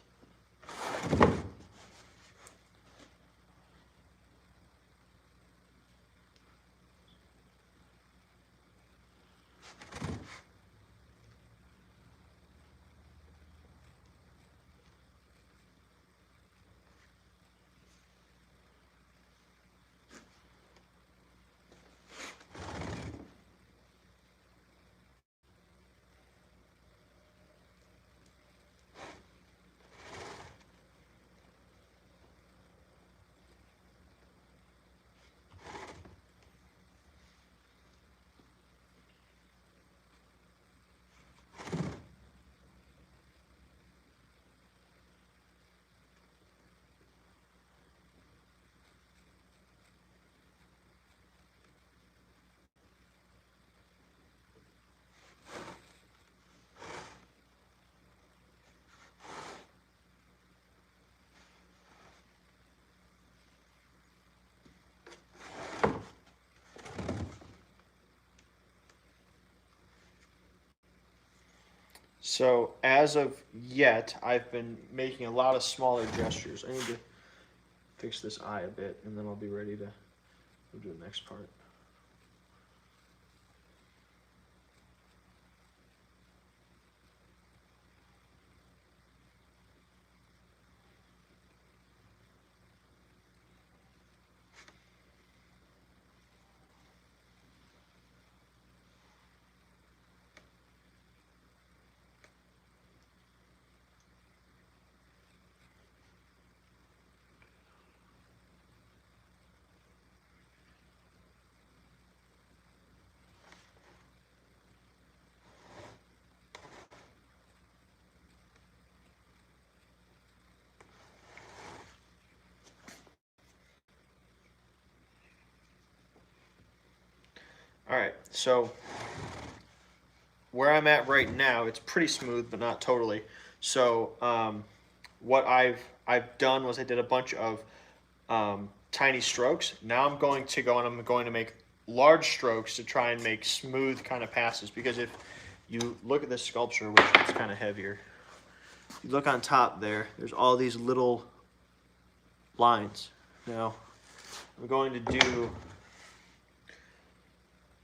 So as of yet, I've been making a lot of smaller gestures. I need to fix this eye a bit, and then I'll be ready to do the next part. All right, so where I'm at right now, it's pretty smooth, but not totally. So what I've done was I did a bunch of tiny strokes. Now I'm going to go and I'm going to make large strokes to try and make smooth kind of passes. Because if you look at this sculpture, which is kind of heavier, if you look on top there, there's all these little lines. Now I'm going to do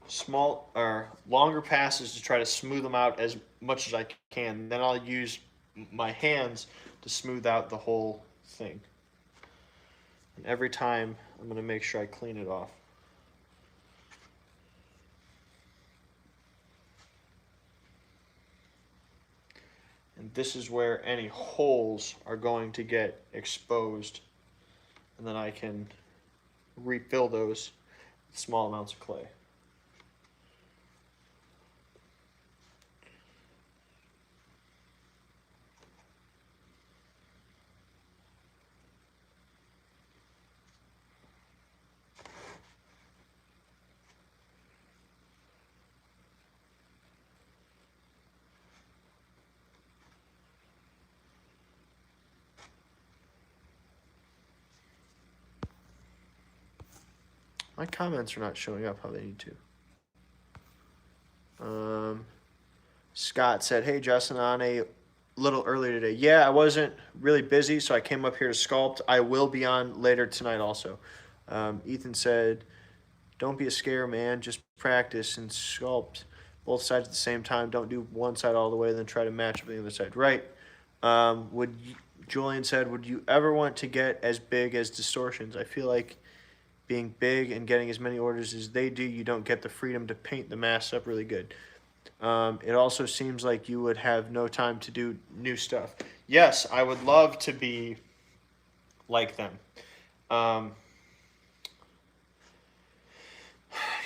small or longer passes to try to smooth them out as much as I can. Then I'll use my hands to smooth out the whole thing. And every time I'm going to make sure I clean it off. And this is where any holes are going to get exposed. And then I can refill those with small amounts of clay. My comments are not showing up how they need to. Scott said, "Hey Justin, on a little earlier today. Yeah, I wasn't really busy, so I came up here to sculpt. I will be on later tonight also." Ethan said, "Don't be a scare, man. Just practice and sculpt both sides at the same time. Don't do one side all the way, then try to match up the other side." Right. Julian said, "Would you ever want to get as big as Distortions? I feel like being big and getting as many orders as they do, you don't get the freedom to paint the masks up really good. It also seems like you would have no time to do new stuff." Yes, I would love to be like them.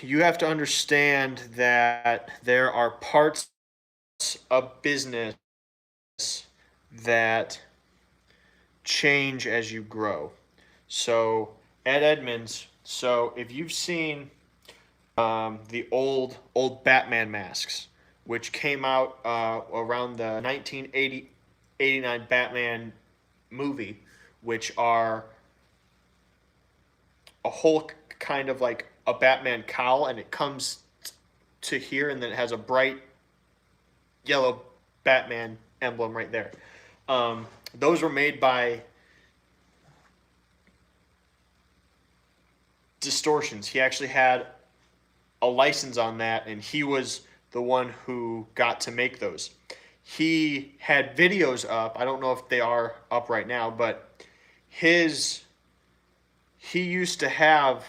You have to understand that there are parts of business that change as you grow. So at Edmunds, so if you've seen the old Batman masks, which came out around the 1989 Batman movie, which are a whole kind of like a Batman cowl, and it comes to here, and then it has a bright yellow Batman emblem right there. Those were made by Distortions. He actually had a license on that, and he was the one who got to make those. He had videos up. I don't know if they are up right now, but he used to have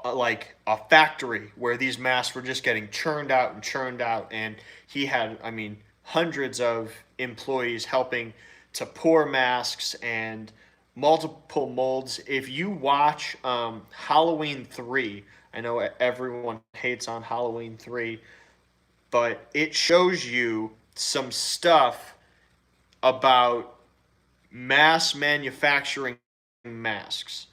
like a factory where these masks were just getting churned out, and he had, I mean, hundreds of employees helping to pour masks and multiple molds. If you watch Halloween 3, I know everyone hates on Halloween 3, but it shows you some stuff about mass manufacturing masks.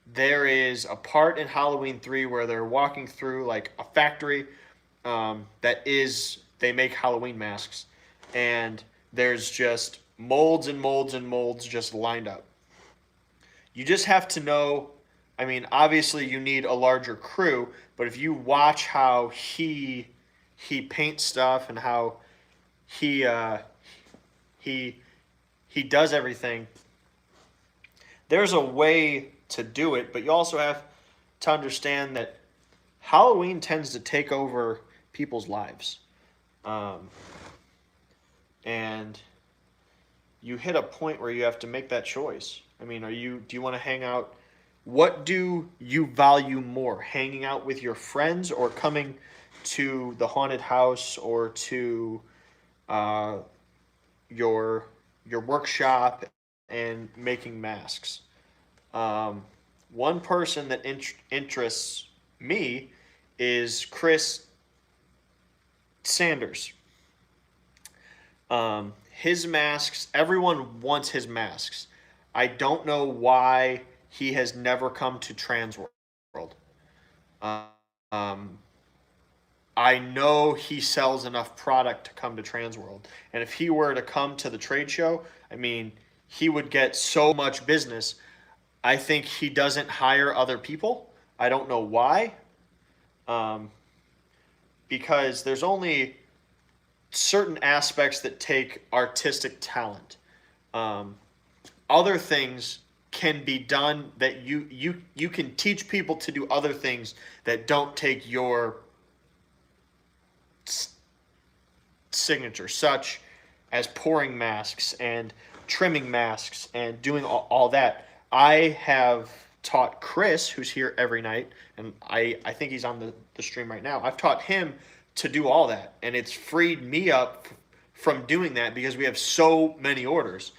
There is a part in Halloween 3 where they're walking through like a factory they make Halloween masks, and there's just molds and molds and molds just lined up. You just have to know, I mean, obviously you need a larger crew, but if you watch how he paints stuff and how he he he does everything. There's a way to do it, but you also have to understand that Halloween tends to take over people's lives. Um, and you hit a point where you have to make that choice. I mean, do you want to hang out? What do you value more, hanging out with your friends or coming to the haunted house or to uh, your your workshop and making masks? Um, One person that interests me is Chris Sanders. His masks, everyone wants his masks. I don't know why he has never come to Trans World. Um, I know he sells enough product to come to Trans World. And if he were to come to the trade show, I mean, he would get so much business. I think he doesn't hire other people. I don't know why. Um, because there's only certain aspects that take artistic talent. Um, Other things can be done that you can teach people to do other things that don't take your signature, such as pouring masks and trimming masks and doing all that. I have taught Chris, who's here every night, and I think he's on the stream right now. I've taught him to do all that, and it's freed me up from doing that because we have so many orders.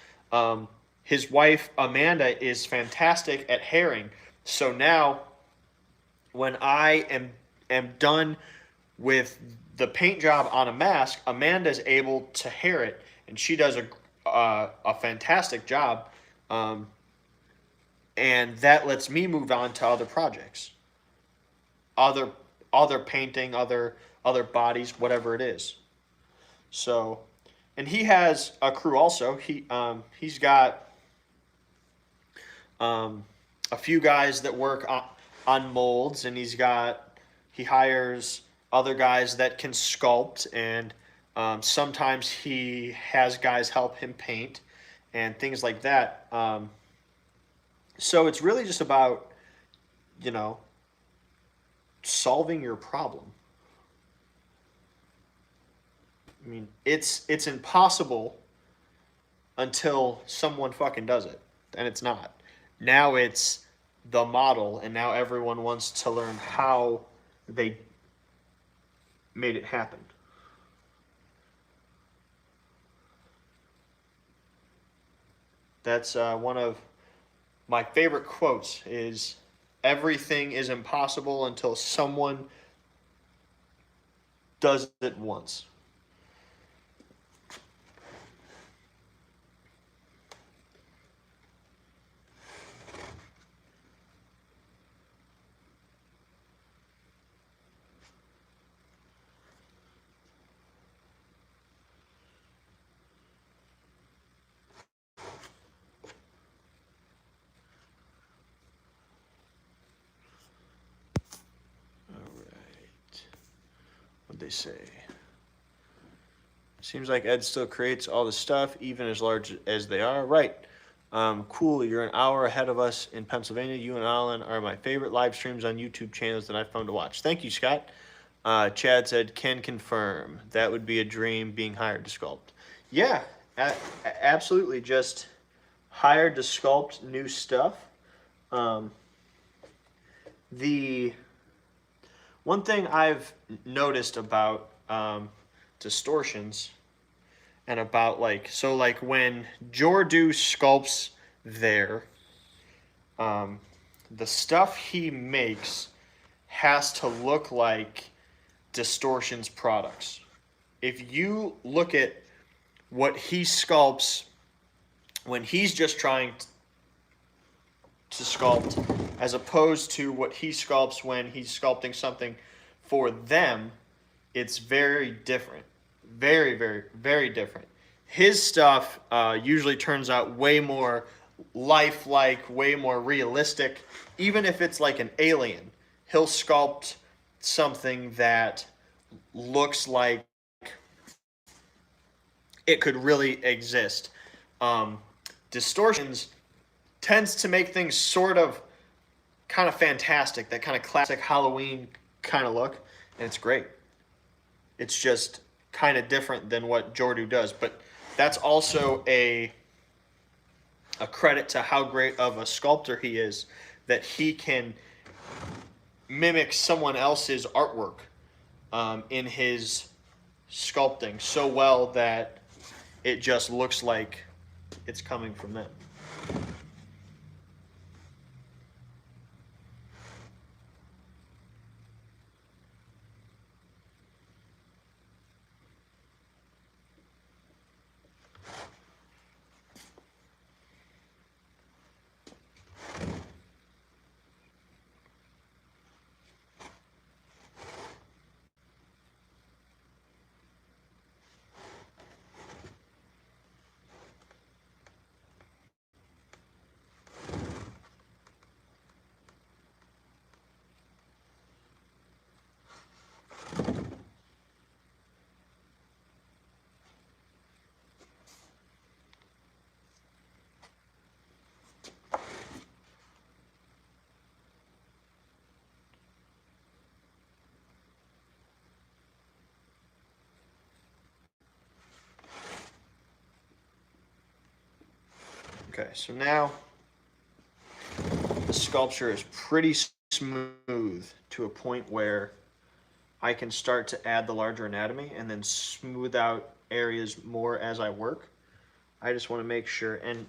His wife, Amanda, is fantastic at hairing. So now when am done with the paint job on a mask, Amanda's able to hair it, and she does a fantastic job. And that lets me move on to other projects, other other painting, other bodies, whatever it is. So, and he has a crew also. He's got a few guys that work on molds, and he hires other guys that can sculpt, and sometimes he has guys help him paint and things like that. So it's really just about, you know, solving your problem. I mean, it's impossible until someone fucking does it, and it's not. Now it's the model, and now everyone wants to learn how they made it happen. That's one of my favorite quotes is everything is impossible until someone does it once. What'd they say? Seems like Ed still creates all the stuff, even as large as they are. Right. Cool. You're an hour ahead of us in Pennsylvania. You and Alan are my favorite live streams on YouTube channels that I've found to watch. Thank you, Scott. Chad said, can confirm. That would be a dream, being hired to sculpt. Yeah, absolutely. Just hired to sculpt new stuff. The one thing I've noticed about distortions and about like when Jordu sculpts there, the stuff he makes has to look like Distortion's products. If you look at what he sculpts when he's just trying to sculpt, as opposed to what he sculpts when he's sculpting something for them, it's very different. Very, very, very different. His stuff usually turns out way more lifelike, way more realistic. Even if it's like an alien, he'll sculpt something that looks like it could really exist. Distortions tends to make things sort of kind of fantastic, that kind of classic Halloween kind of look, and it's great. It's just kind of different than what Jordu does, but that's also a credit to how great of a sculptor he is, that he can mimic someone else's artwork in his sculpting so well that it just looks like it's coming from them. Okay, so now the sculpture is pretty smooth to a point where I can start to add the larger anatomy and then smooth out areas more as I work. I just want to make sure, and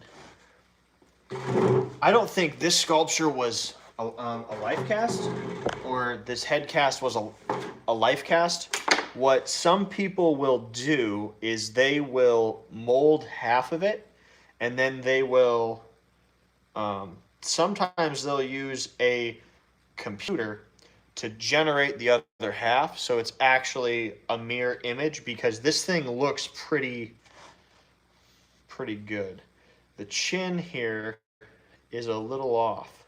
I don't think this sculpture was a life cast, or this head cast was a life cast. What some people will do is they will mold half of it, and then they will, sometimes they'll use a computer to generate the other half, so it's actually a mirror image, because this thing looks pretty good. The chin here is a little off,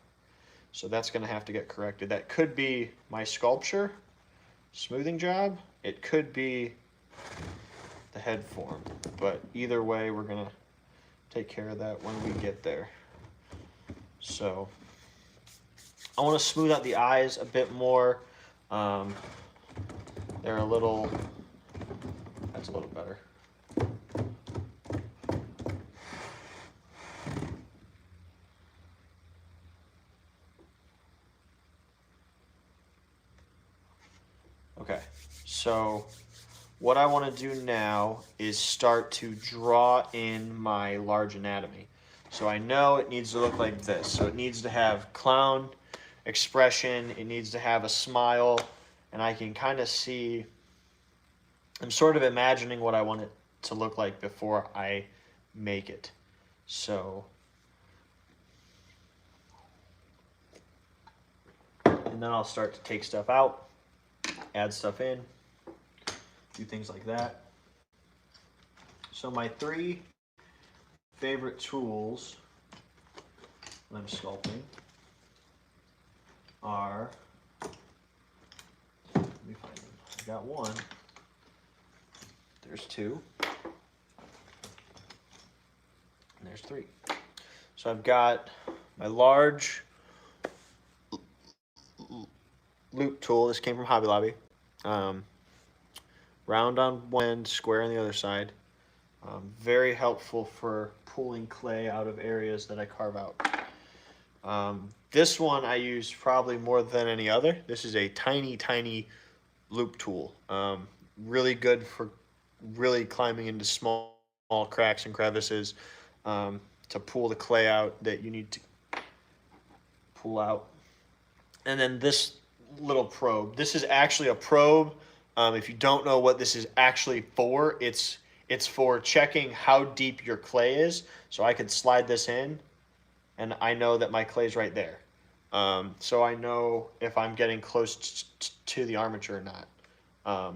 so that's going to have to get corrected. That could be my sculpture smoothing job. It could be the head form, but either way, we're going to take care of that when we get there. So I want to smooth out the eyes a bit more. They're a little, that's a little better. Okay, so what I want to do now is start to draw in my large anatomy. So I know it needs to look like this. So it needs to have clown expression, it needs to have a smile, and I can kind of see, I'm sort of imagining what I want it to look like before I make it. So, and then I'll start to take stuff out, add stuff in, do things like that. So my three favorite tools when I'm sculpting are, let me find them. I got one, there's two, and there's three. So I've got my large loop tool. This came from Hobby Lobby. Round on one end, square on the other side. Very helpful for pulling clay out of areas that I carve out. This one I use probably more than any other. This is a tiny loop tool. Really good for really climbing into small cracks and crevices, to pull the clay out that you need to pull out. And then this little probe. This is actually a probe. If you don't know what this is actually for, it's for checking how deep your clay is. So I could slide this in, and I know that my clay is right there. So I know if I'm getting close to the armature or not.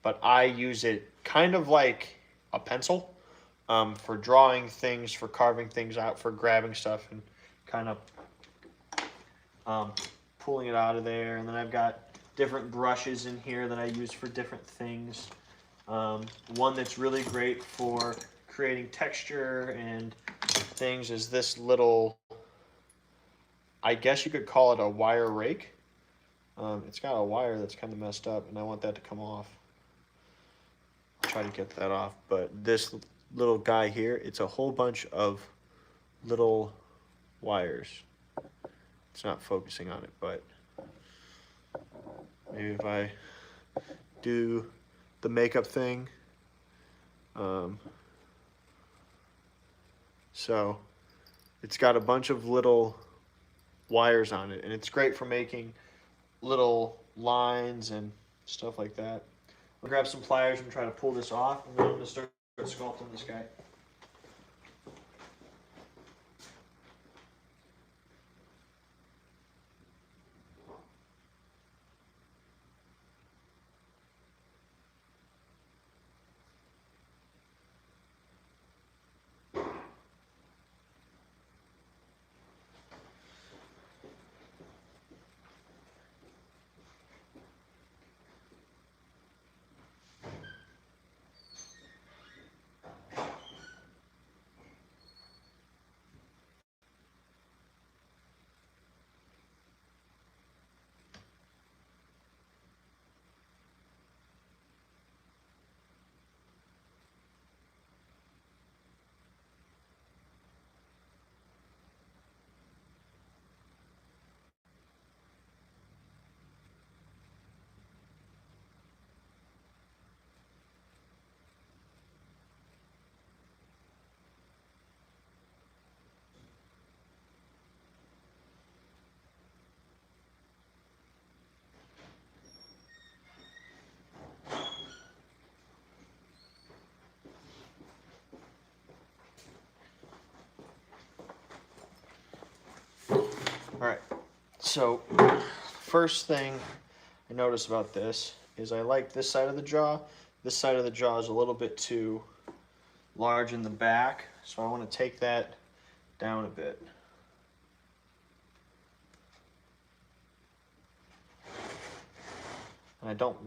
But I use it kind of like a pencil, for drawing things, for carving things out, for grabbing stuff and kind of pulling it out of there. And then I've got different brushes in here that I use for different things. One that's really great for creating texture and things is this little, I guess you could call it a wire rake. It's got a wire that's kind of messed up, and I want that to come off. I'll try to get that off, but this little guy here, it's a whole bunch of little wires. It's not focusing on it, but maybe if I do the makeup thing. So it's got a bunch of little wires on it, and it's great for making little lines and stuff like that. I'll grab some pliers and try to pull this off, and then I'm going to start sculpting this guy. All right, so first thing I notice about this is I like this side of the jaw. This side of the jaw is a little bit too large in the back, so I want to take that down a bit. And I don't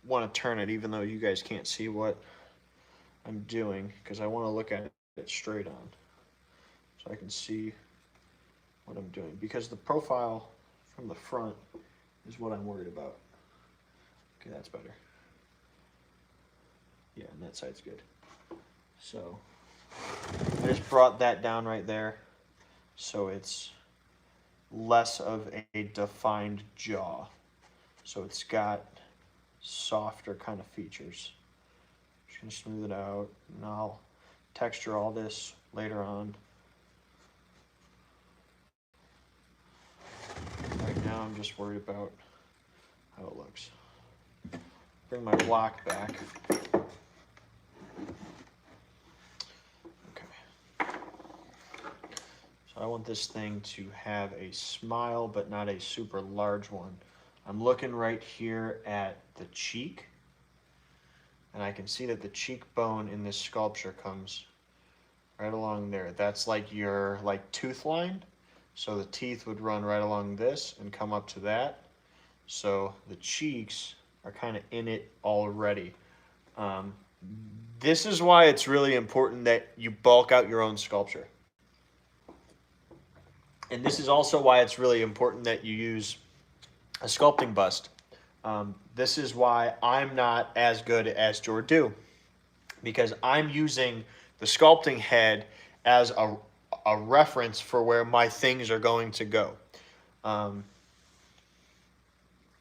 want to turn it even though you guys can't see what I'm doing, because I want to look at it straight on so I can see what I'm doing, because the profile from the front is what I'm worried about. Okay, that's better. Yeah, and that side's good. So I just brought that down right there so it's less of a defined jaw. So it's got softer kind of features. Just gonna smooth it out, and I'll texture all this later on. Right now I'm just worried about how it looks. Bring my block back. Okay. So I want this thing to have a smile, but not a super large one. I'm looking right here at the cheek, and I can see that the cheekbone in this sculpture comes right along there. That's like your tooth line. So the teeth would run right along this and come up to that. So the cheeks are kind of in it already. This is why it's really important that you bulk out your own sculpture. And this is also why it's really important that you use a sculpting bust. This is why I'm not as good as Jordu, because I'm using the sculpting head as a reference for where my things are going to go.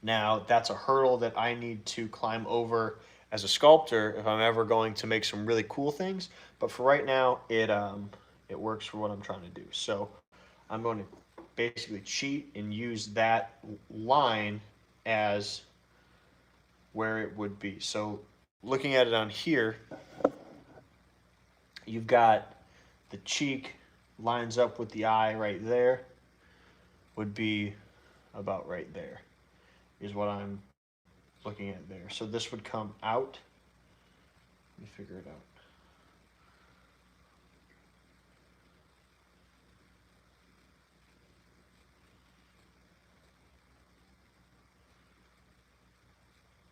Now, that's a hurdle that I need to climb over as a sculptor if I'm ever going to make some really cool things. But for right now, it works for what I'm trying to do. So I'm going to basically cheat and use that line as where it would be. So looking at it on here, you've got the cheek lines up with the eye right there, would be about right there, is what I'm looking at there. So this would come out. Let me figure it out.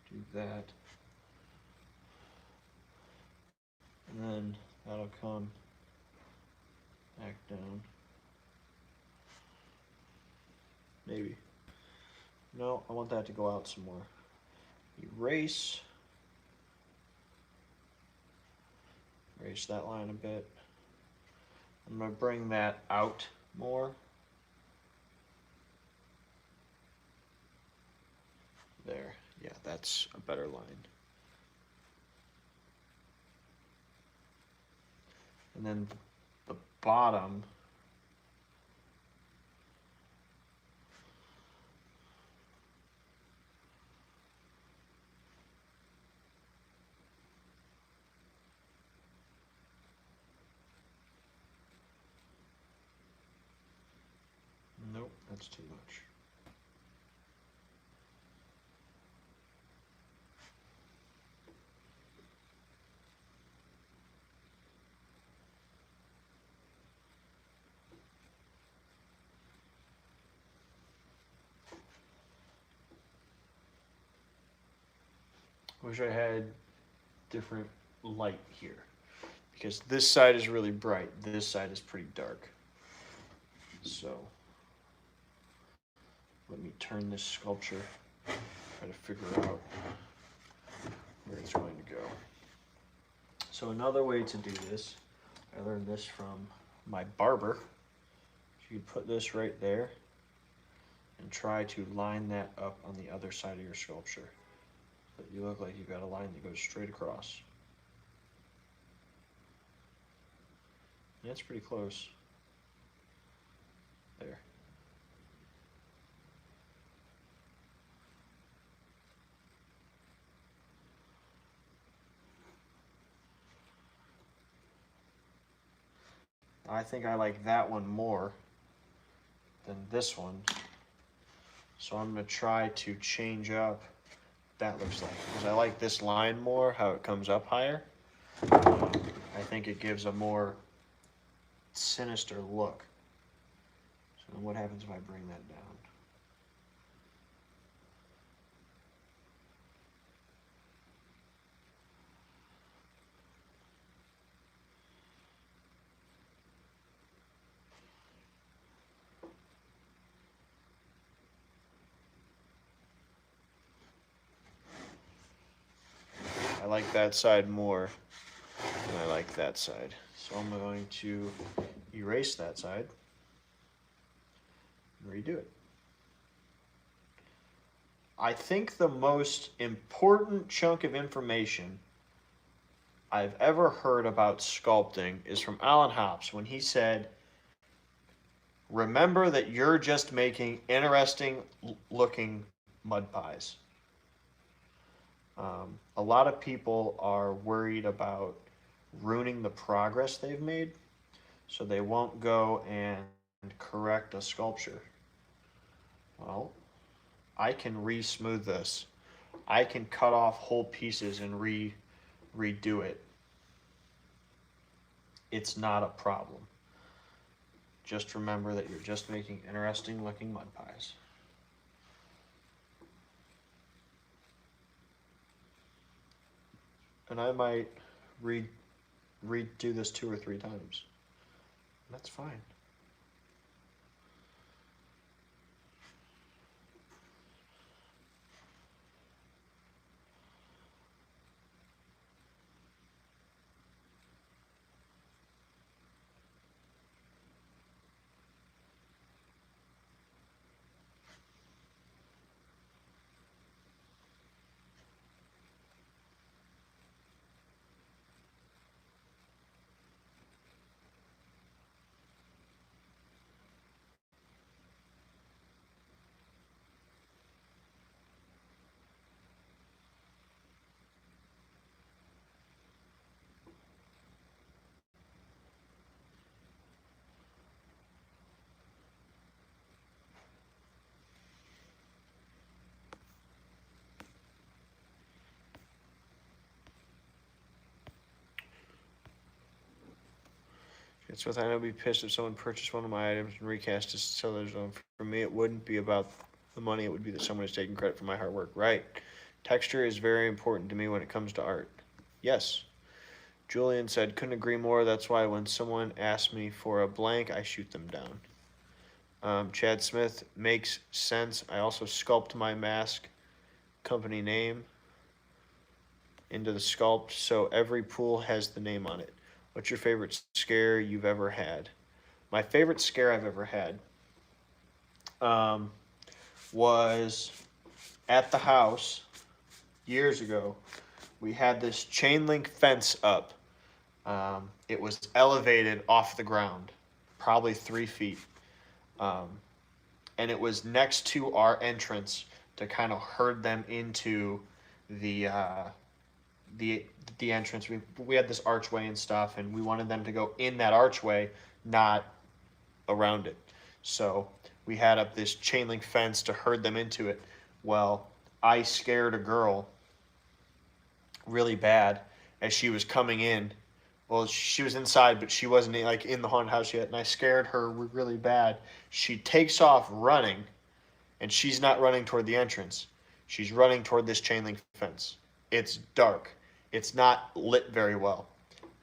Do that. And then that'll come back down. Maybe. No, I want that to go out some more. Erase. Erase that line a bit. I'm going to bring that out more. There. Yeah, that's a better line. And then the bottom. Nope, that's too much. Wish I had different light here, because this side is really bright, this side is pretty dark. So let me turn this sculpture, try to figure out where it's going to go. So another way to do this, I learned this from my barber. You could put this right there and try to line that up on the other side of your sculpture. So that you look like you've got a line that goes straight across. That's pretty close. There. I think I like that one more than this one. So I'm going to try to change up what that looks like. Because I like this line more, how it comes up higher. I think it gives a more sinister look. So then what happens if I bring that down? I like that side more than I like that side. So I'm going to erase that side and redo it. I think the most important chunk of information I've ever heard about sculpting is from Alan Hops when he said, remember that you're just making interesting looking mud pies. A lot of people are worried about ruining the progress they've made, so they won't go and correct a sculpture. Well, I can re-smooth this. I can cut off whole pieces and redo it. It's not a problem. Just remember that you're just making interesting looking mud pies. And I might redo this 2 or 3 times. That's fine. It's what I'd be pissed if someone purchased one of my items and recast it to sell theirs own. For me, it wouldn't be about the money. It would be that someone is taking credit for my hard work. Right. Texture is very important to me when it comes to art. Yes. Julian said, couldn't agree more. That's why when someone asks me for a blank, I shoot them down. Chad Smith, makes sense. I also sculpt my mask company name into the sculpt, so every pool has the name on it. What's your favorite scare you've ever had? My favorite scare I've ever had was at the house years ago. We had this chain link fence up. It was elevated off the ground, probably 3 feet. And it was next to our entrance to kind of herd them into the the the entrance. We had this archway and stuff, and we wanted them to go in that archway, not around it. So we had up this chain link fence to herd them into it. Well, I scared a girl really bad as she was coming in. Well, she was inside, but she wasn't like in the haunted house yet, and I scared her really bad. She takes off running, and she's not running toward the entrance. She's running toward this chain link fence. It's dark. It's not lit very well.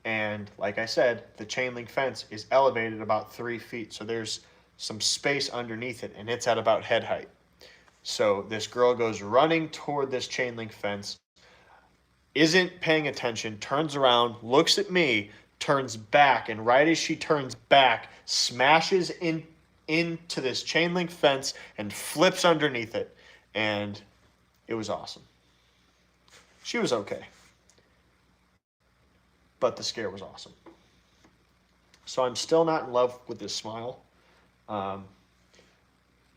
And like I said, the chain link fence is elevated about 3 feet, so there's some space underneath it, and it's at about head height. So this girl goes running toward this chain link fence, isn't paying attention, turns around, looks at me, turns back, and right as she turns back, smashes into this chain link fence and flips underneath it. And it was awesome. She was okay, but the scare was awesome. So I'm still not in love with this smile.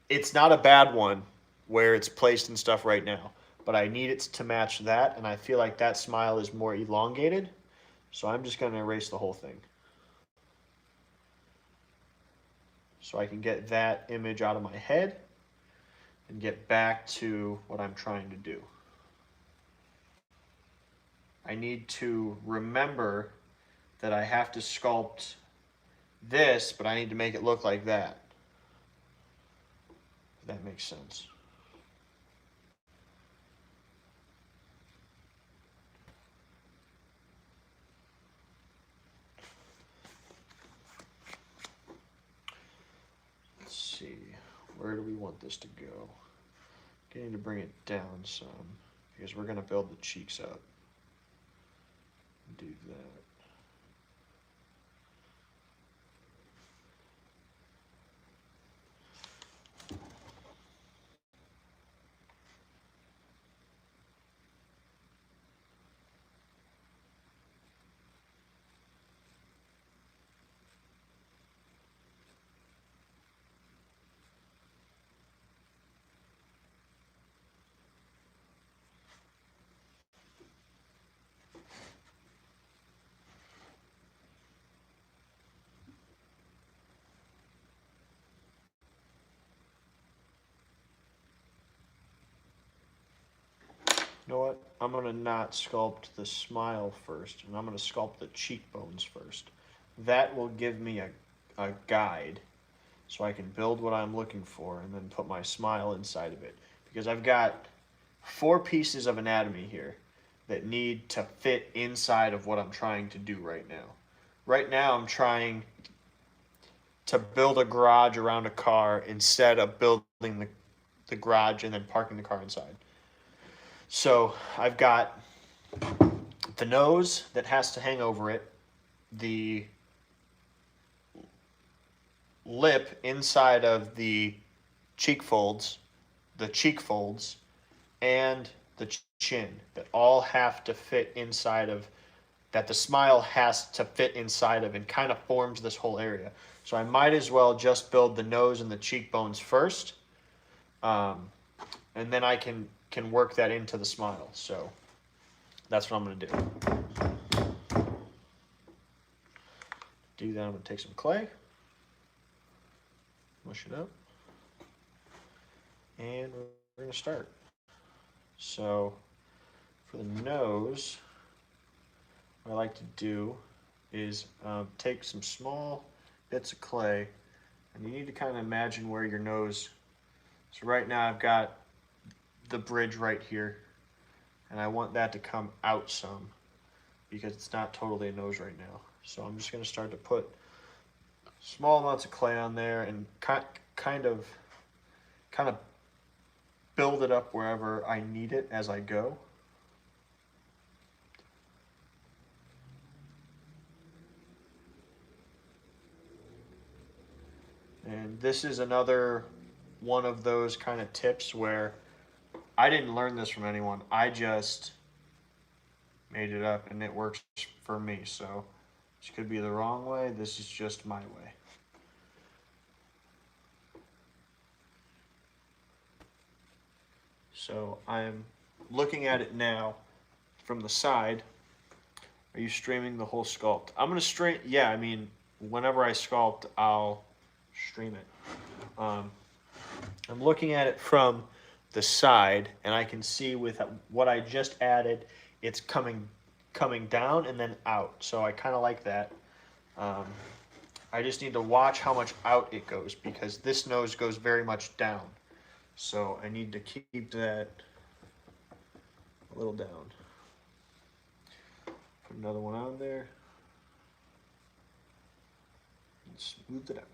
It's not a bad one where it's placed and stuff right now, but I need it to match that, and I feel like that smile is more elongated, so I'm just going to erase the whole thing. So I can get that image out of my head and get back to what I'm trying to do. I need to remember that I have to sculpt this, but I need to make it look like that. If that makes sense. Let's see, where do we want this to go? Getting to bring it down some because we're going to build the cheeks up. Do that. You know what? I'm going to not sculpt the smile first, and I'm going to sculpt the cheekbones first. That will give me a guide so I can build what I'm looking for and then put my smile inside of it. Because I've got 4 pieces of anatomy here that need to fit inside of what I'm trying to do right now. Right now I'm trying to build a garage around a car instead of building the garage and then parking the car inside. So I've got the nose that has to hang over it, the lip inside of the cheek folds, and the chin that all have to fit inside of, that the smile has to fit inside of and kind of forms this whole area. So I might as well just build the nose and the cheekbones first, and then I can work that into the smile. So that's what I'm going to do. Do that, I'm going to take some clay, mush it up, and we're going to start. So for the nose, what I like to do is take some small bits of clay, and you need to kind of imagine where your nose. So right now I've got the bridge right here, and I want that to come out some. because it's not totally a nose right now. So I'm just going to start to put small amounts of clay on there and kind of build it up wherever I need it as I go. And this is another one of those kind of tips where I didn't learn this from anyone. I just made it up and it works for me. So this could be the wrong way. This is just my way. So I'm looking at it now from the side. Are you streaming the whole sculpt? I'm gonna stream, yeah, I mean, whenever I sculpt, I'll stream it. I'm looking at it from the side, and I can see with what I just added, it's coming down and then out. So I kind of like that. I just need to watch how much out it goes because this nose goes very much down. So I need to keep that a little down. Put another one on there and smooth it out.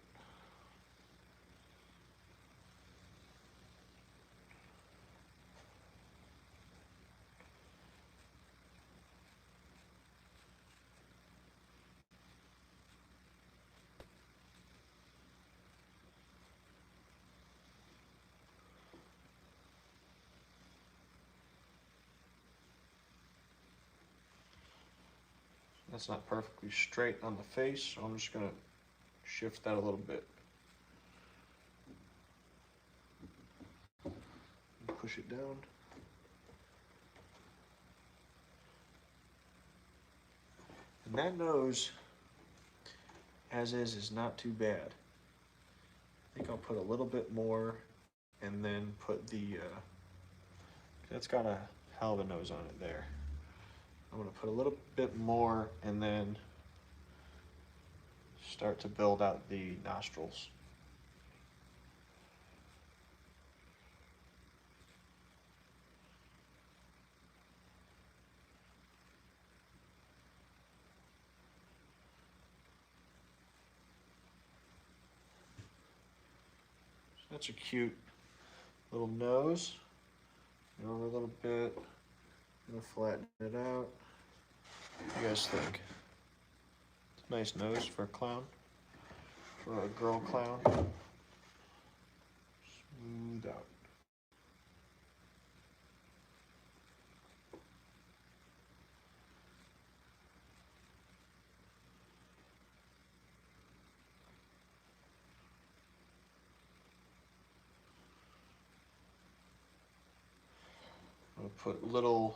That's not perfectly straight on the face, so I'm just gonna shift that a little bit. Push it down. And that nose, as is not too bad. I think I'll put a little bit more and then put the, that's got a hell of a nose on it there. I'm gonna put a little bit more and then start to build out the nostrils. So that's a cute little nose. Over a little bit. I'm gonna flatten it out. What do you guys think? It's a nice nose for a clown, for a girl clown. Smooth out. I'm gonna put little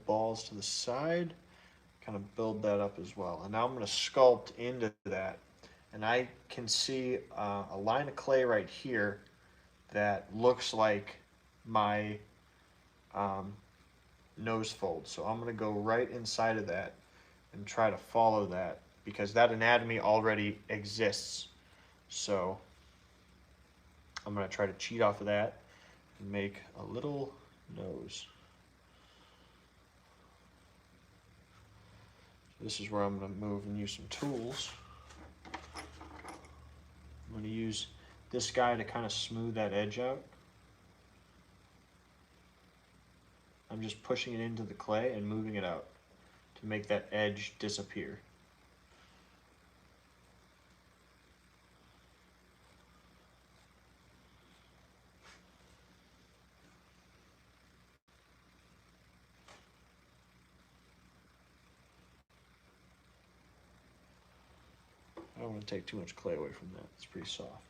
balls to the side, kind of build that up as well. And now I'm gonna sculpt into that. And I can see a line of clay right here that looks like my nose fold. So I'm gonna go right inside of that and try to follow that because that anatomy already exists. So I'm gonna try to cheat off of that and make a little nose. This is where I'm going to move and use some tools. I'm going to use this guy to kind of smooth that edge out. I'm just pushing it into the clay and moving it out to make that edge disappear. I don't want to take too much clay away from that. It's pretty soft.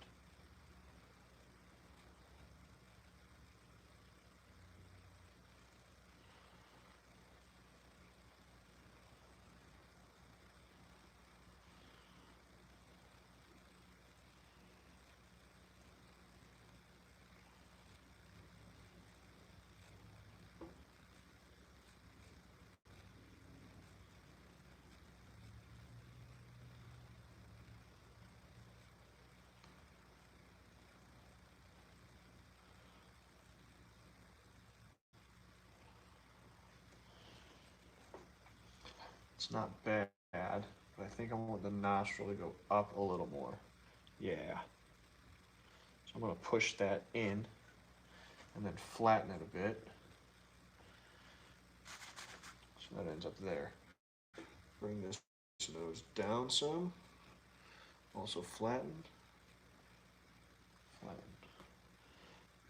It's not bad, but I think I want the nostril to go up a little more. Yeah. So I'm going to push that in and then flatten it a bit. So that ends up there. Bring this nose down some. Also flattened. Flattened.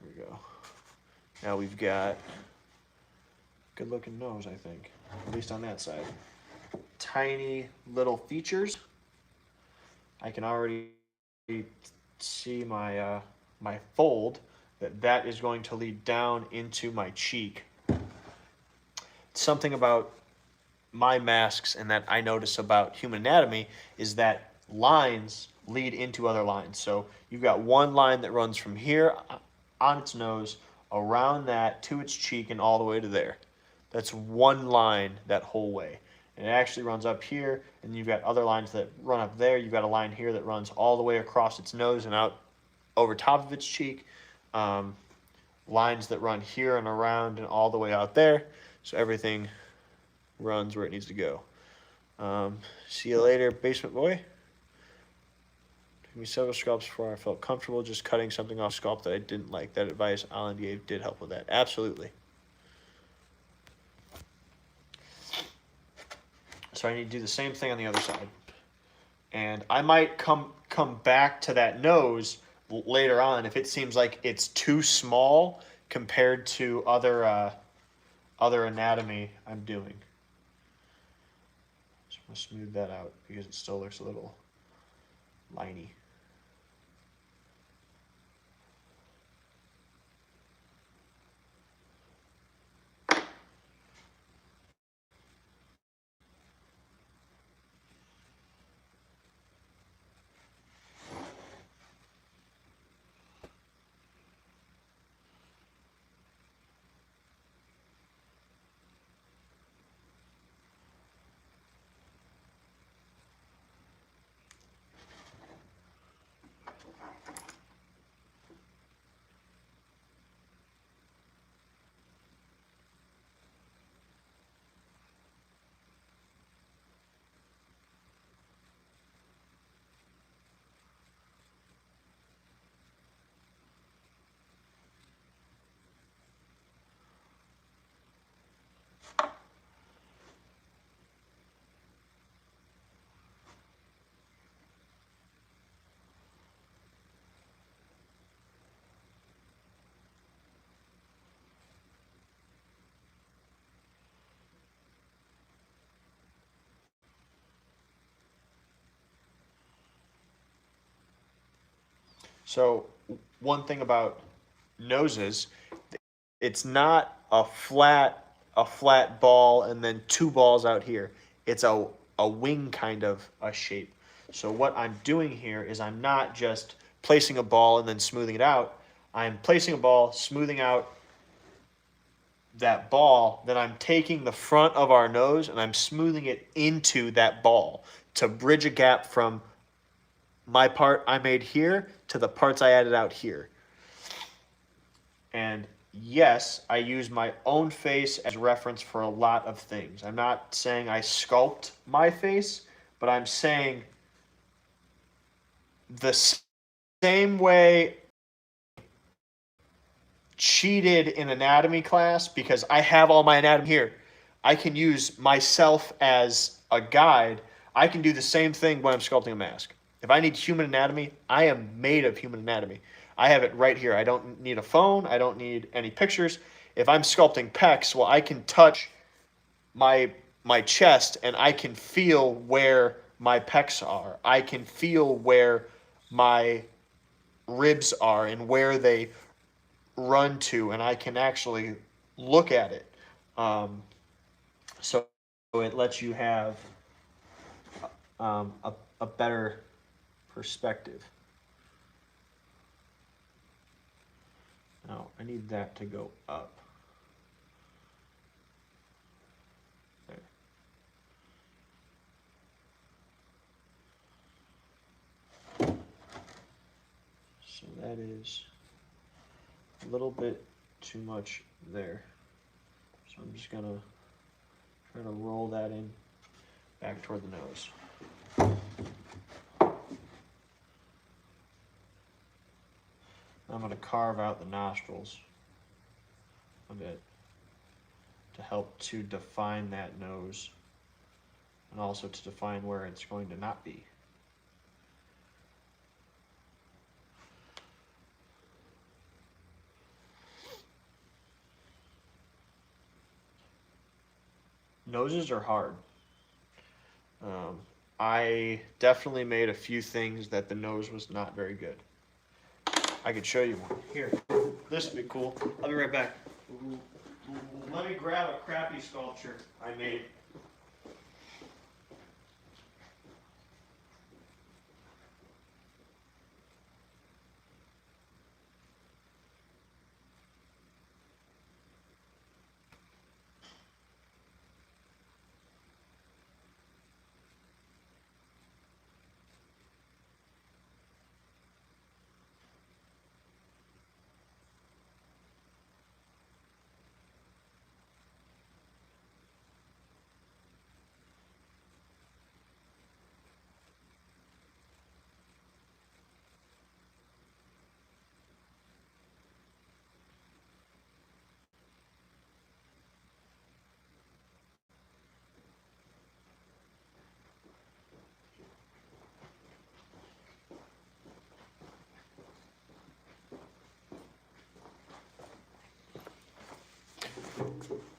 There we go. Now we've got good looking nose, I think. At least on that side. Tiny little features. I can already see my my fold that is going to lead down into my cheek. Something about my masks and that I notice about human anatomy is that lines lead into other lines. So you've got one line that runs from here on its nose, around that to its cheek, and all the way to there. That's one line that whole way. And it actually runs up here, and you've got other lines that run up there. You've got a line here that runs all the way across its nose and out over top of its cheek. Lines that run here and around and all the way out there. So everything runs where it needs to go. See you later, basement boy. Took me several sculpts before I felt comfortable just cutting something off sculpt that I didn't like. That advice Alan gave did help with that. Absolutely. So I need to do the same thing on the other side. And I might come back to that nose later on if it seems like it's too small compared to other anatomy I'm doing. Just want to smooth that out because it still looks a little liney. So one thing about noses, it's not a flat ball and then two balls out here. It's a wing kind of a shape. So what I'm doing here is I'm not just placing a ball and then smoothing it out. I'm placing a ball, smoothing out that ball, then I'm taking the front of our nose and I'm smoothing it into that ball to bridge a gap from my part I made here to the parts I added out here. And yes, I use my own face as reference for a lot of things. I'm not saying I sculpt my face, but I'm saying the same way cheated in anatomy class because I have all my anatomy here. I can use myself as a guide. I can do the same thing when I'm sculpting a mask. If I need human anatomy, I am made of human anatomy. I have it right here. I don't need a phone. I don't need any pictures. If I'm sculpting pecs, well, I can touch my chest and I can feel where my pecs are. I can feel where my ribs are and where they run to, and I can actually look at it. So it lets you have a better perspective. Now I need that to go up. There. So that is a little bit too much there. So I'm just gonna try to roll that in back toward the nose. I'm going to carve out the nostrils a bit to help to define that nose and also to define where it's going to not be. Noses are hard. I definitely made a few things that the nose was not very good. I could show you one. Here, this would be cool. I'll be right back. Let me grab a crappy sculpture I made.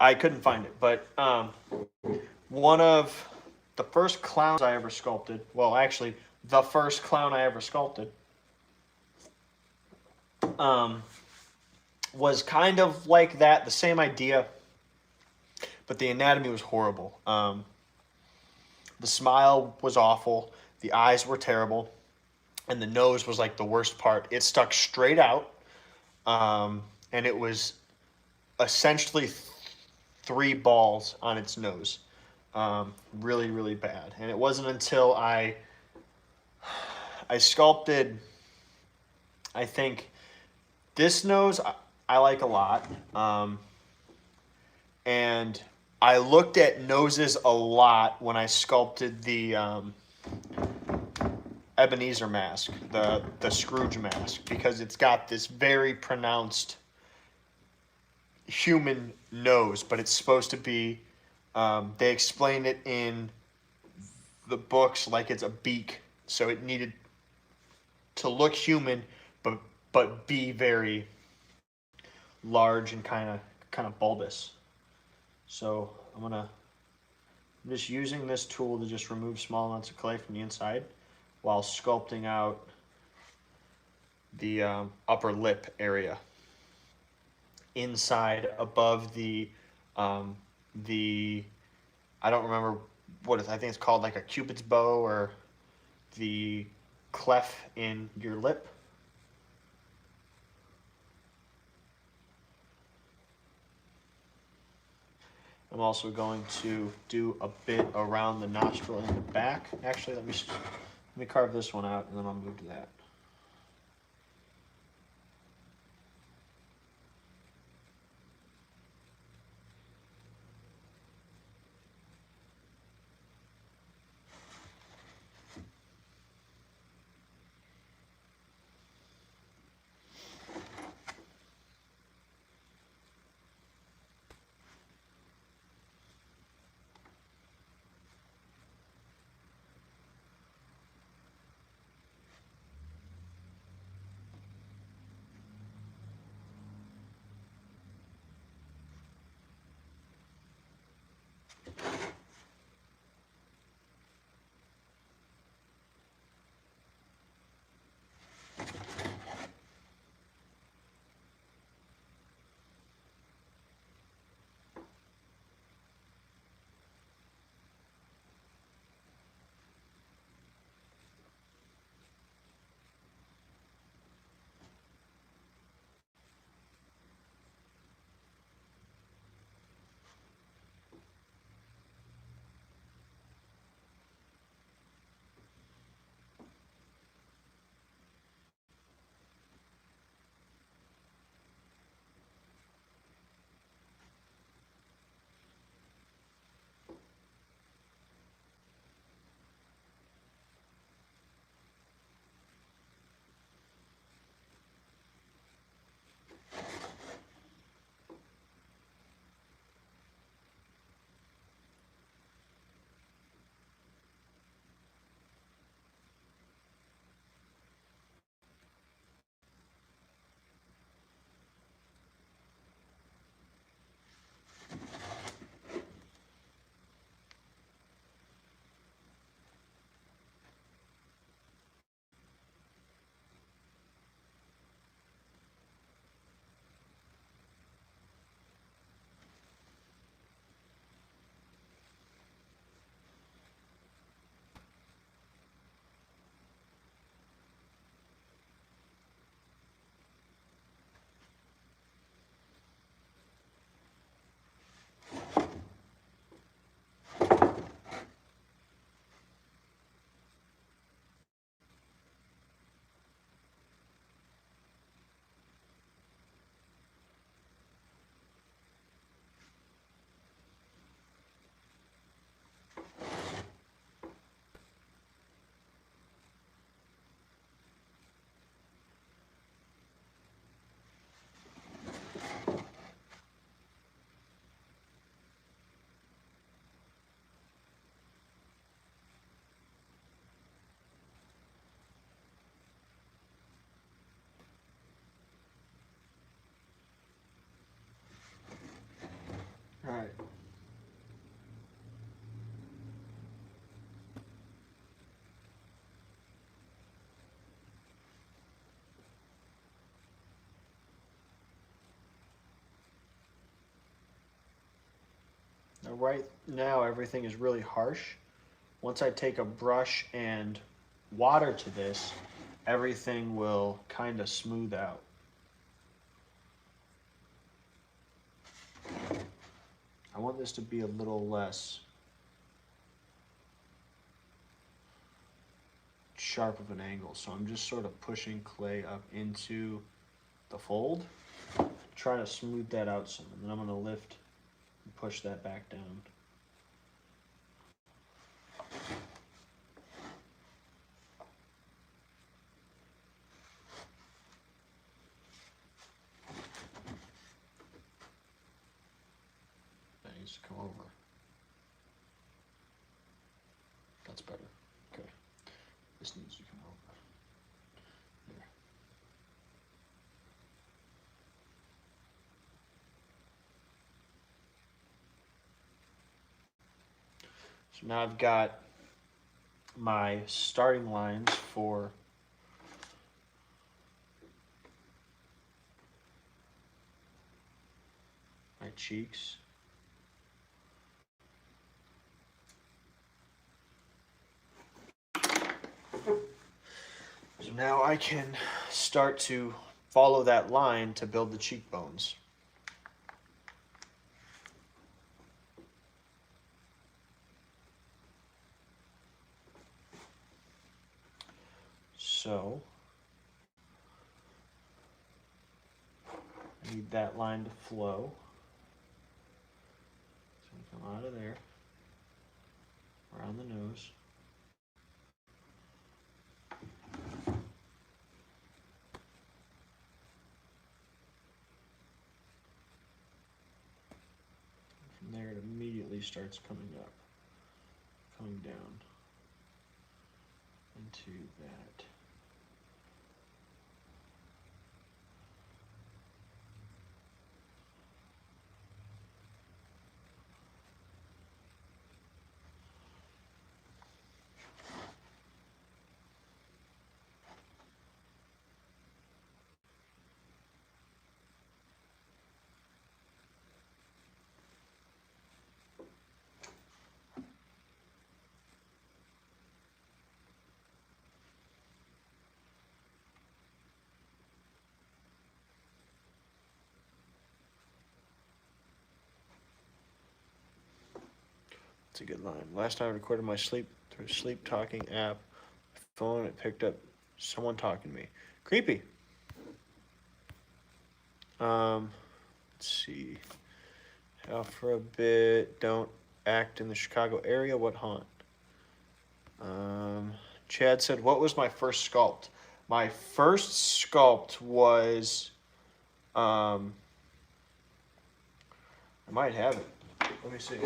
I couldn't find it, but one of the first clowns I ever sculpted, well, actually, the first clown I ever sculpted, was kind of like that, the same idea, but the anatomy was horrible. The smile was awful, the eyes were terrible, and the nose was like the worst part. It stuck straight out, and it was essentially 3 balls on its nose. Really, really bad. And it wasn't until I sculpted, I think, this nose I like a lot. And I looked at noses a lot when I sculpted the Ebenezer mask, the Scrooge mask, because it's got this very pronounced human nose, but it's supposed to be, they explain it in the books like it's a beak, so it needed to look human, but be very large and kind of bulbous. So I'm just using this tool to just remove small amounts of clay from the inside while sculpting out the upper lip area inside above the I don't remember what I think it's called, like a Cupid's bow or the cleft in your lip. I'm also going to do a bit around the nostril in the back. Actually, let me carve this one out and then I'll move to that. right now everything is really harsh. Once I take a brush and water to this, everything will kind of smooth out. I want this to be a little less sharp of an angle, so I'm just sort of pushing clay up into the fold, trying to smooth that out some, and then I'm going to lift and push that back down. That needs to come over. That's better. Okay. This needs to come over. There. So now I've got my starting lines for my cheeks. So now I can start to follow that line to build the cheekbones. So I need that line to flow. So come out of there, around the nose. From there it immediately starts coming up, coming down into that. It's a good line. Last time I recorded my sleep through a sleep talking app, phone, it picked up someone talking to me. Creepy. Let's see. Out for a bit. Don't act in the Chicago area. What haunt? Chad said, what was my first sculpt? My first sculpt was, I might have it. Let me see.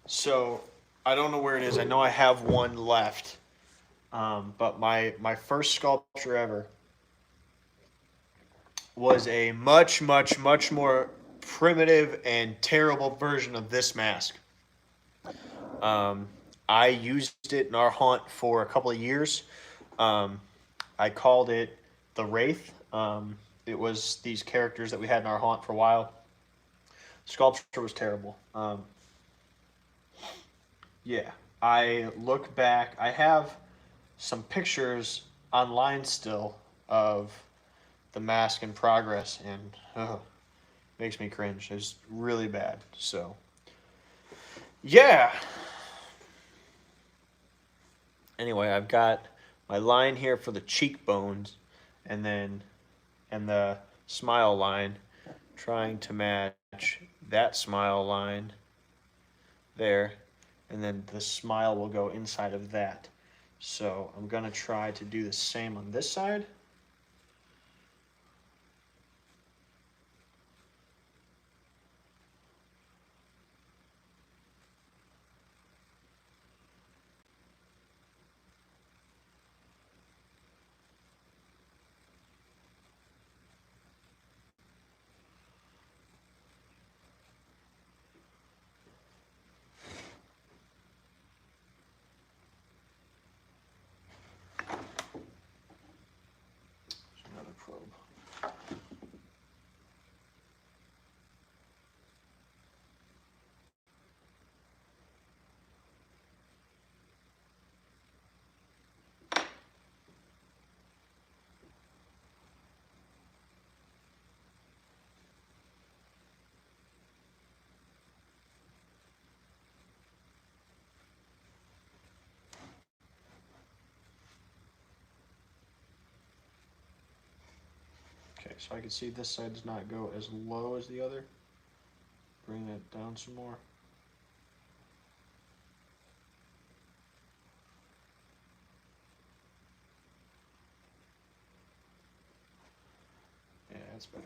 So I don't know where it is. I know I have one left. But my first sculpture ever was a much more primitive and terrible version of this mask. I used it in our haunt for a couple of years. I called it the Wraith. It was these characters that we had in our haunt for a while. Sculpture was terrible. Yeah, I look back. I have some pictures online still of the mask in progress, and makes me cringe. It's really bad. So, yeah. Anyway, I've got my line here for the cheekbones, and the smile line, trying to match that smile line there, and then the smile will go inside of that. So I'm gonna try to do the same on this side. Another probe. Okay, so I can see this side does not go as low as the other. Bring that down some more. Yeah, that's better.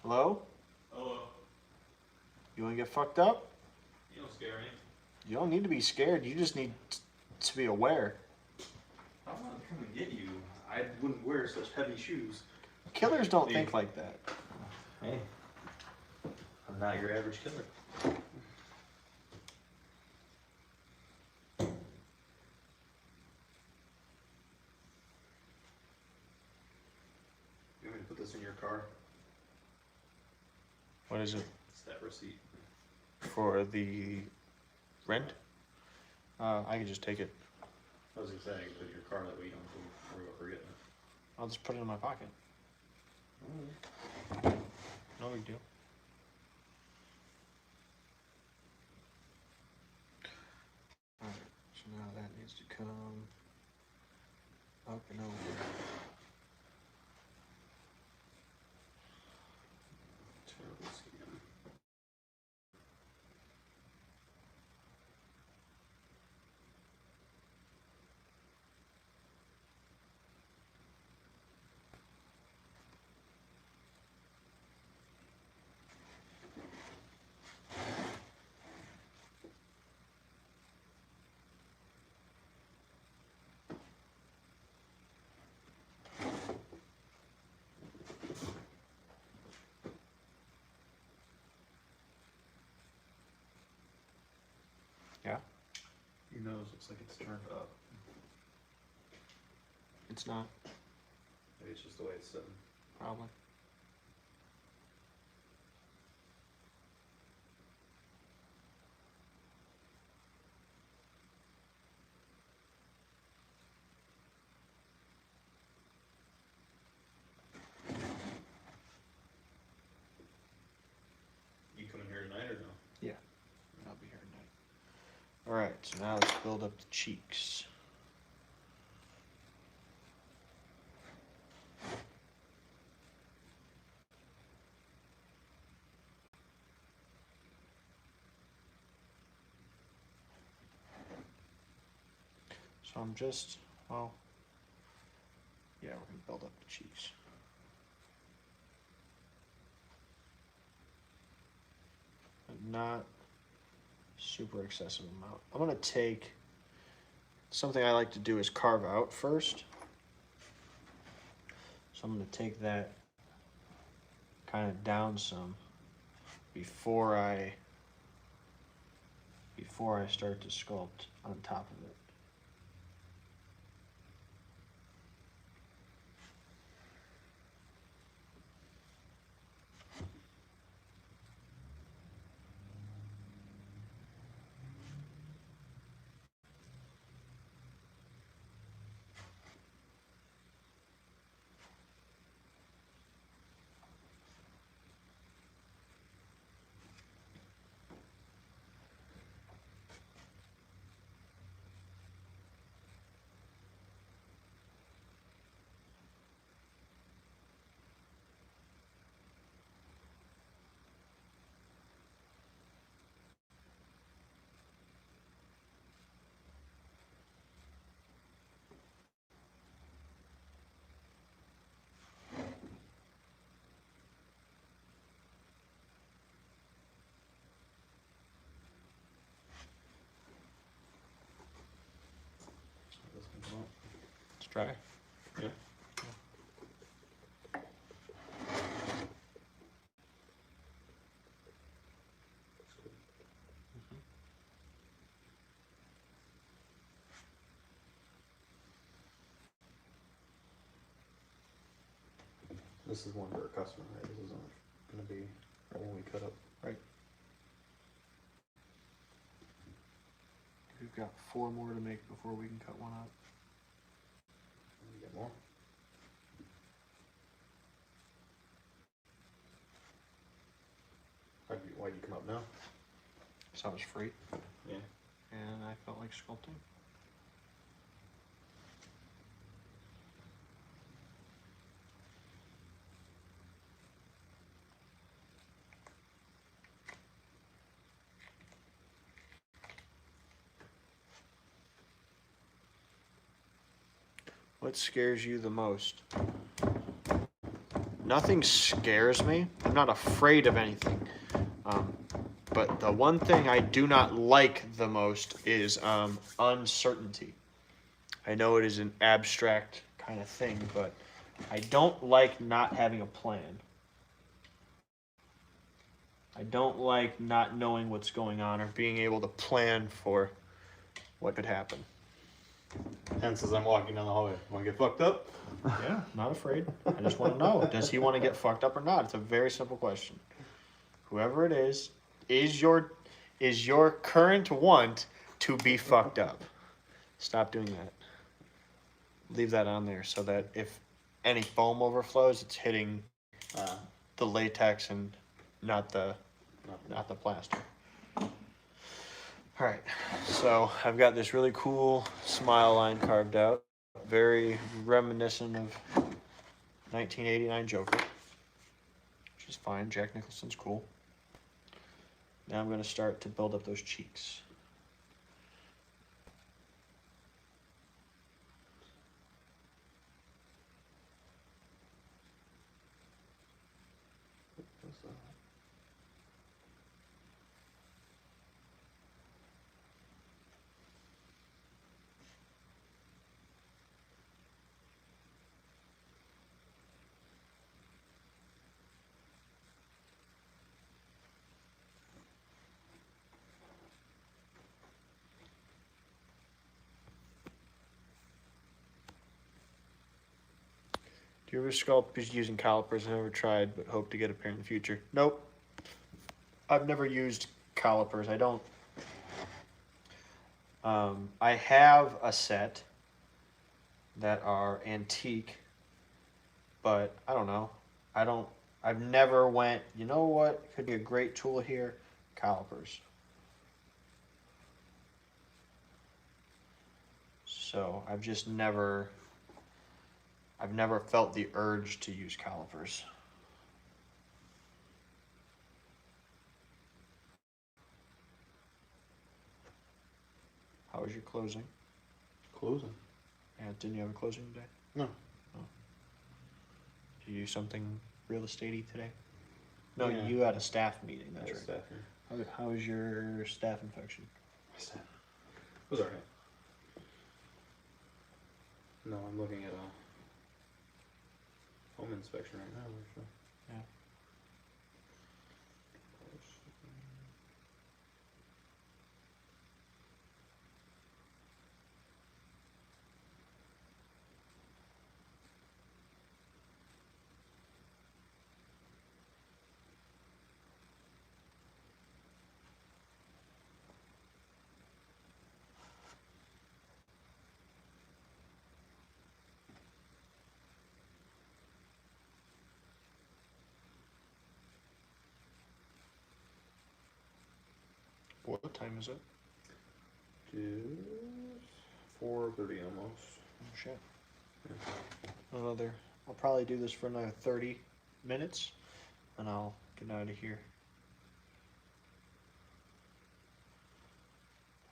Hello? Hello. You wanna get fucked up? You don't scare me. You don't need to be scared, you just need to be aware. I'm not coming to get you. I wouldn't wear such heavy shoes. Killers don't think like that. Hey, I'm not your average killer. You want me to put this in your car? What is it? It's that receipt. For the rent? I can just take it. I was gonna say, I can put it in your car, that way you don't worry about forgetting it. I'll just put it in my pocket. No big deal. Alright, so now that needs to come up and over. Terrible scan. Yeah? Your nose looks like it's turned up. It's not, Maybe it's just the way it's sitting. probably. You coming here tonight or no? Yeah. I'll be here tonight. Alright, so now let's build up the cheeks. So I'm just, well, yeah, we're gonna build up the cheeks. But not super excessive amount. I'm gonna take, something I like to do is carve out first. So I'm gonna take that kind of down some before I start to sculpt on top of it. dry. Yeah. This is one for a customer, right? This isn't going to be when we cut up. Right. We've got 4 more to make before we can cut one out. Get more. Why'd you come up now? So I was free. Yeah. And I felt like sculpting. What scares you the most? Nothing scares me. I'm not afraid of anything. But the one thing I do not like the most is uncertainty. I know it is an abstract kind of thing, but I don't like not having a plan. I don't like not knowing what's going on or being able to plan for what could happen. Hence, as I'm walking down the hallway, want to get fucked up? Yeah, not afraid. I just want to know, does he want to get fucked up or not? It's a very simple question. Whoever it is your current want to be fucked up? Stop doing that. Leave that on there so that if any foam overflows, it's hitting the latex and not the plaster. All right, so I've got this really cool smile line carved out, very reminiscent of 1989 Joker, which is fine. Jack Nicholson's cool. Now I'm going to start to build up those cheeks. Do you ever sculpt using calipers? I never tried, but hope to get a pair in the future. Nope. I've never used calipers. I don't. I have a set that are antique, but I don't know. I've never went, you know what could be a great tool here? Calipers. So I've never felt the urge to use calipers. How was your closing? Closing. Yeah, didn't you have a closing today? No. Oh. Did you do something real estate-y today? No, Yeah. you had a staff meeting, that's right. Staff here. How was your staph infection? Staff. It was alright. No, I'm looking at a home inspection right now, actually. Yeah. What time is it? 4:30 almost. Oh, shit. Yeah. I'll probably do this for another 30 minutes, and I'll get out of here.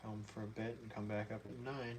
Home for a bit and come back up at 9.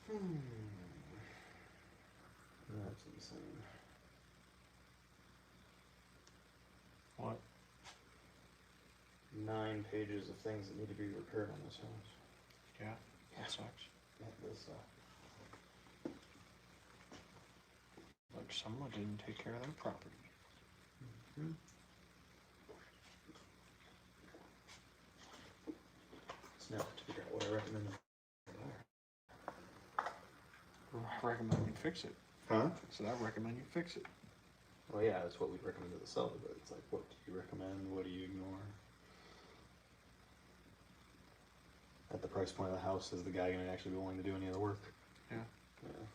That's insane. What? 9 pages of things that need to be repaired on this house. Yeah, that sucks. That does suck. Like someone didn't take care of their property. Hmm. So now to figure out what I recommend. I recommend you fix it. Huh? So I recommend you fix it. Well, yeah, that's what we'd recommend to the seller, but it's like, what do you recommend? What do you ignore? At the price point of the house, is the guy going to actually be willing to do any of the work? Yeah. Yeah.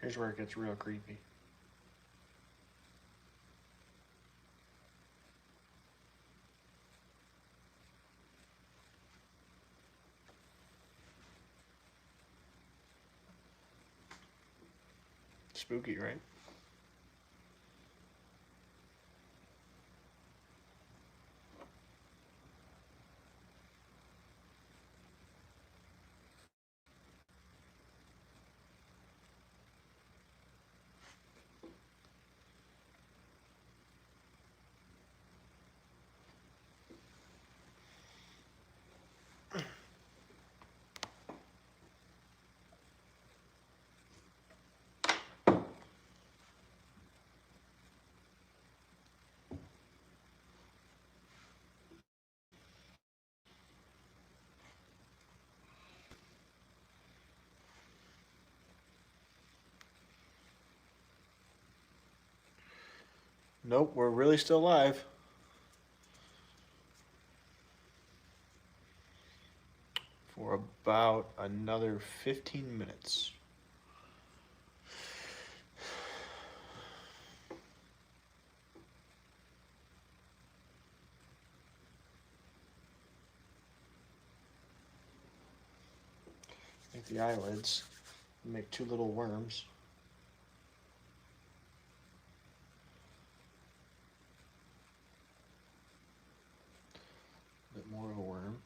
Here's where it gets real creepy. Spooky, right? Nope, we're really still live. For about another 15 minutes. Make the eyelids, make two little worms. A bit more of a worm.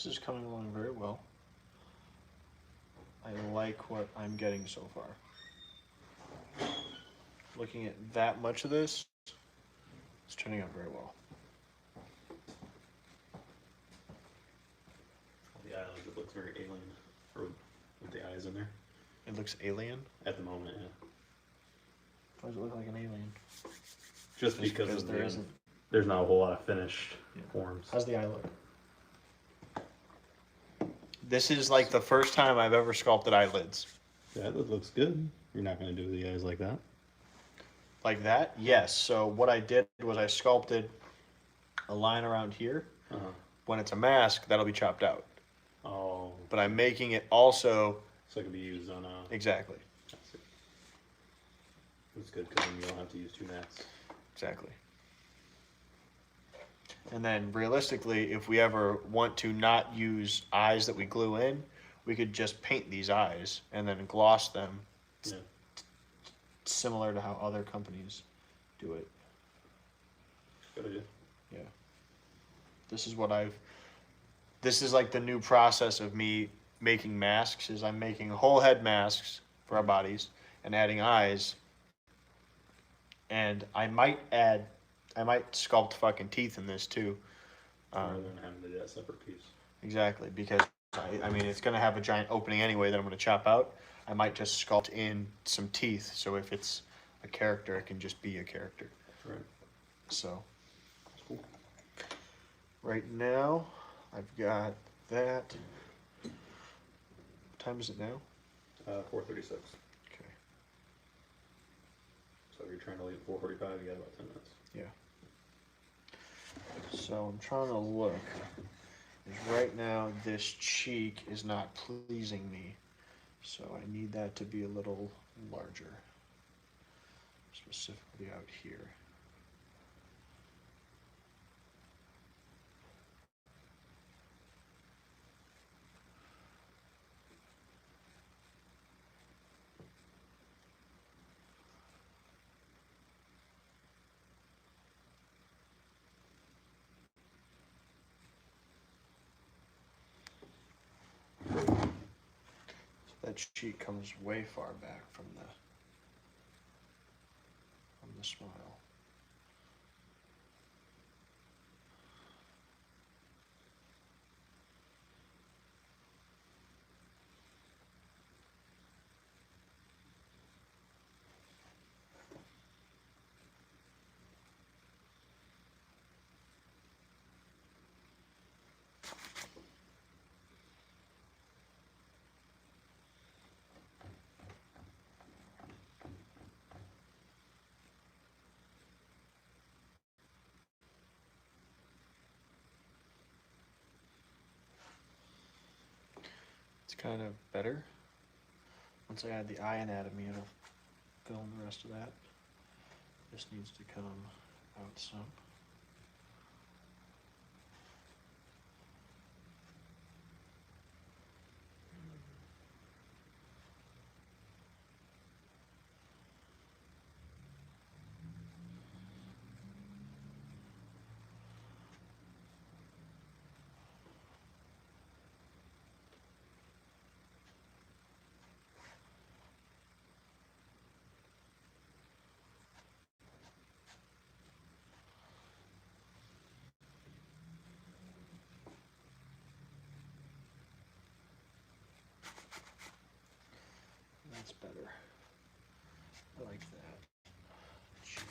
This is coming along very well. I like what I'm getting so far. looking at that much of this, it's turning out very well. The eye, like, it looks very alien, or with the eyes in there. It looks alien. At the moment, yeah. Why does it look like an alien? Just because there isn't. There's not a whole lot of finished forms. How's the eye look? This is like the first time I've ever sculpted eyelids. Yeah, that looks good. You're not going to do the eyes like that? Like that? Yes. So what I did was I sculpted a line around here. Uh-huh. When it's a mask, that'll be chopped out. Oh. But I'm making it also... So it can be used on a... Exactly. That's good, because then you don't have to use two masks. Exactly. And then realistically, if we ever want to not use eyes that we glue in, we could just paint these eyes and then gloss them. Yeah. Similar to how other companies do it. Good idea. Yeah. This is like the new process of me making masks, is I'm making whole head masks for our bodies and adding eyes. And I might sculpt fucking teeth in this too. Rather than having to do that separate piece. Exactly, because I mean, it's going to have a giant opening anyway that I'm going to chop out. I might just sculpt in some teeth, so if it's a character, it can just be a character. Right. So, That's cool. right now, I've got that. What time is it now? 4:36. Okay. So if you're trying to leave at 4:45, you got about 10 minutes. Yeah. So I'm trying to look. Because right now, this cheek is not pleasing me. So I need that to be a little larger. Specifically out here. That cheek comes way far back from the smile. It's kind of better. Once I add the eye anatomy, it'll fill in the rest of that. This needs to come out some. That's better. I like that. Cheek.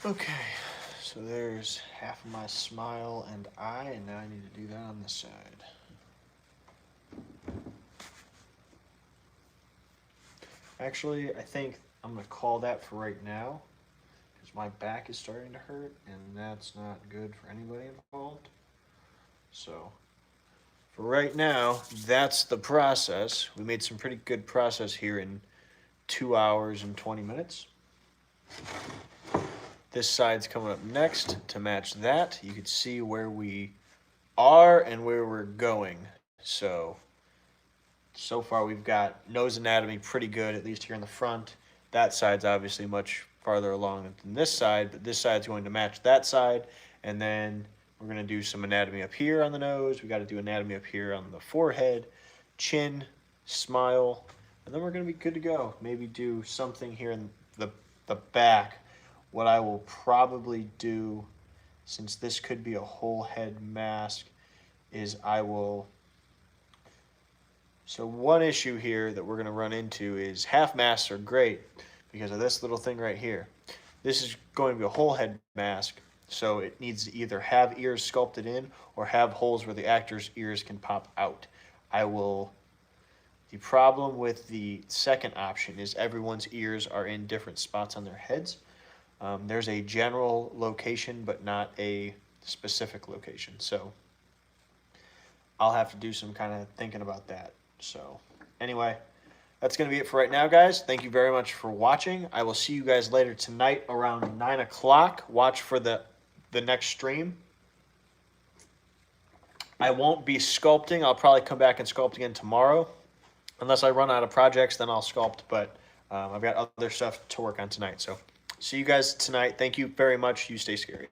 Okay, so there's half of my smile and eye, and now I need to do that on this side. Actually, I think I'm going to call that for right now, because my back is starting to hurt, and that's not good for anybody involved. So, for right now, that's the process. We made some pretty good process here in 2 hours and 20 minutes. This side's coming up next to match that. You can see where we are and where we're going. So so far we've got nose anatomy pretty good, at least here in the front. That side's obviously much farther along than this side, but this side's going to match that side. And then we're going to do some anatomy up here on the nose. We got to do anatomy up here on the forehead, chin, smile, and then we're going to be good to go. Maybe do something here in the back. What I will probably do, since this could be a whole head mask, is I will... So one issue here that we're going to run into is half masks are great because of this little thing right here. This is going to be a whole head mask, so it needs to either have ears sculpted in or have holes where the actor's ears can pop out. The problem with the second option is everyone's ears are in different spots on their heads. There's a general location, but not a specific location. So I'll have to do some kind of thinking about that. So anyway, that's going to be it for right now, guys. Thank you very much for watching. I will see you guys later tonight around 9 o'clock. Watch for the next stream. I won't be sculpting. I'll probably come back and sculpt again tomorrow. Unless I run out of projects, then I'll sculpt. But I've got other stuff to work on tonight. So see you guys tonight. Thank you very much. You stay scary.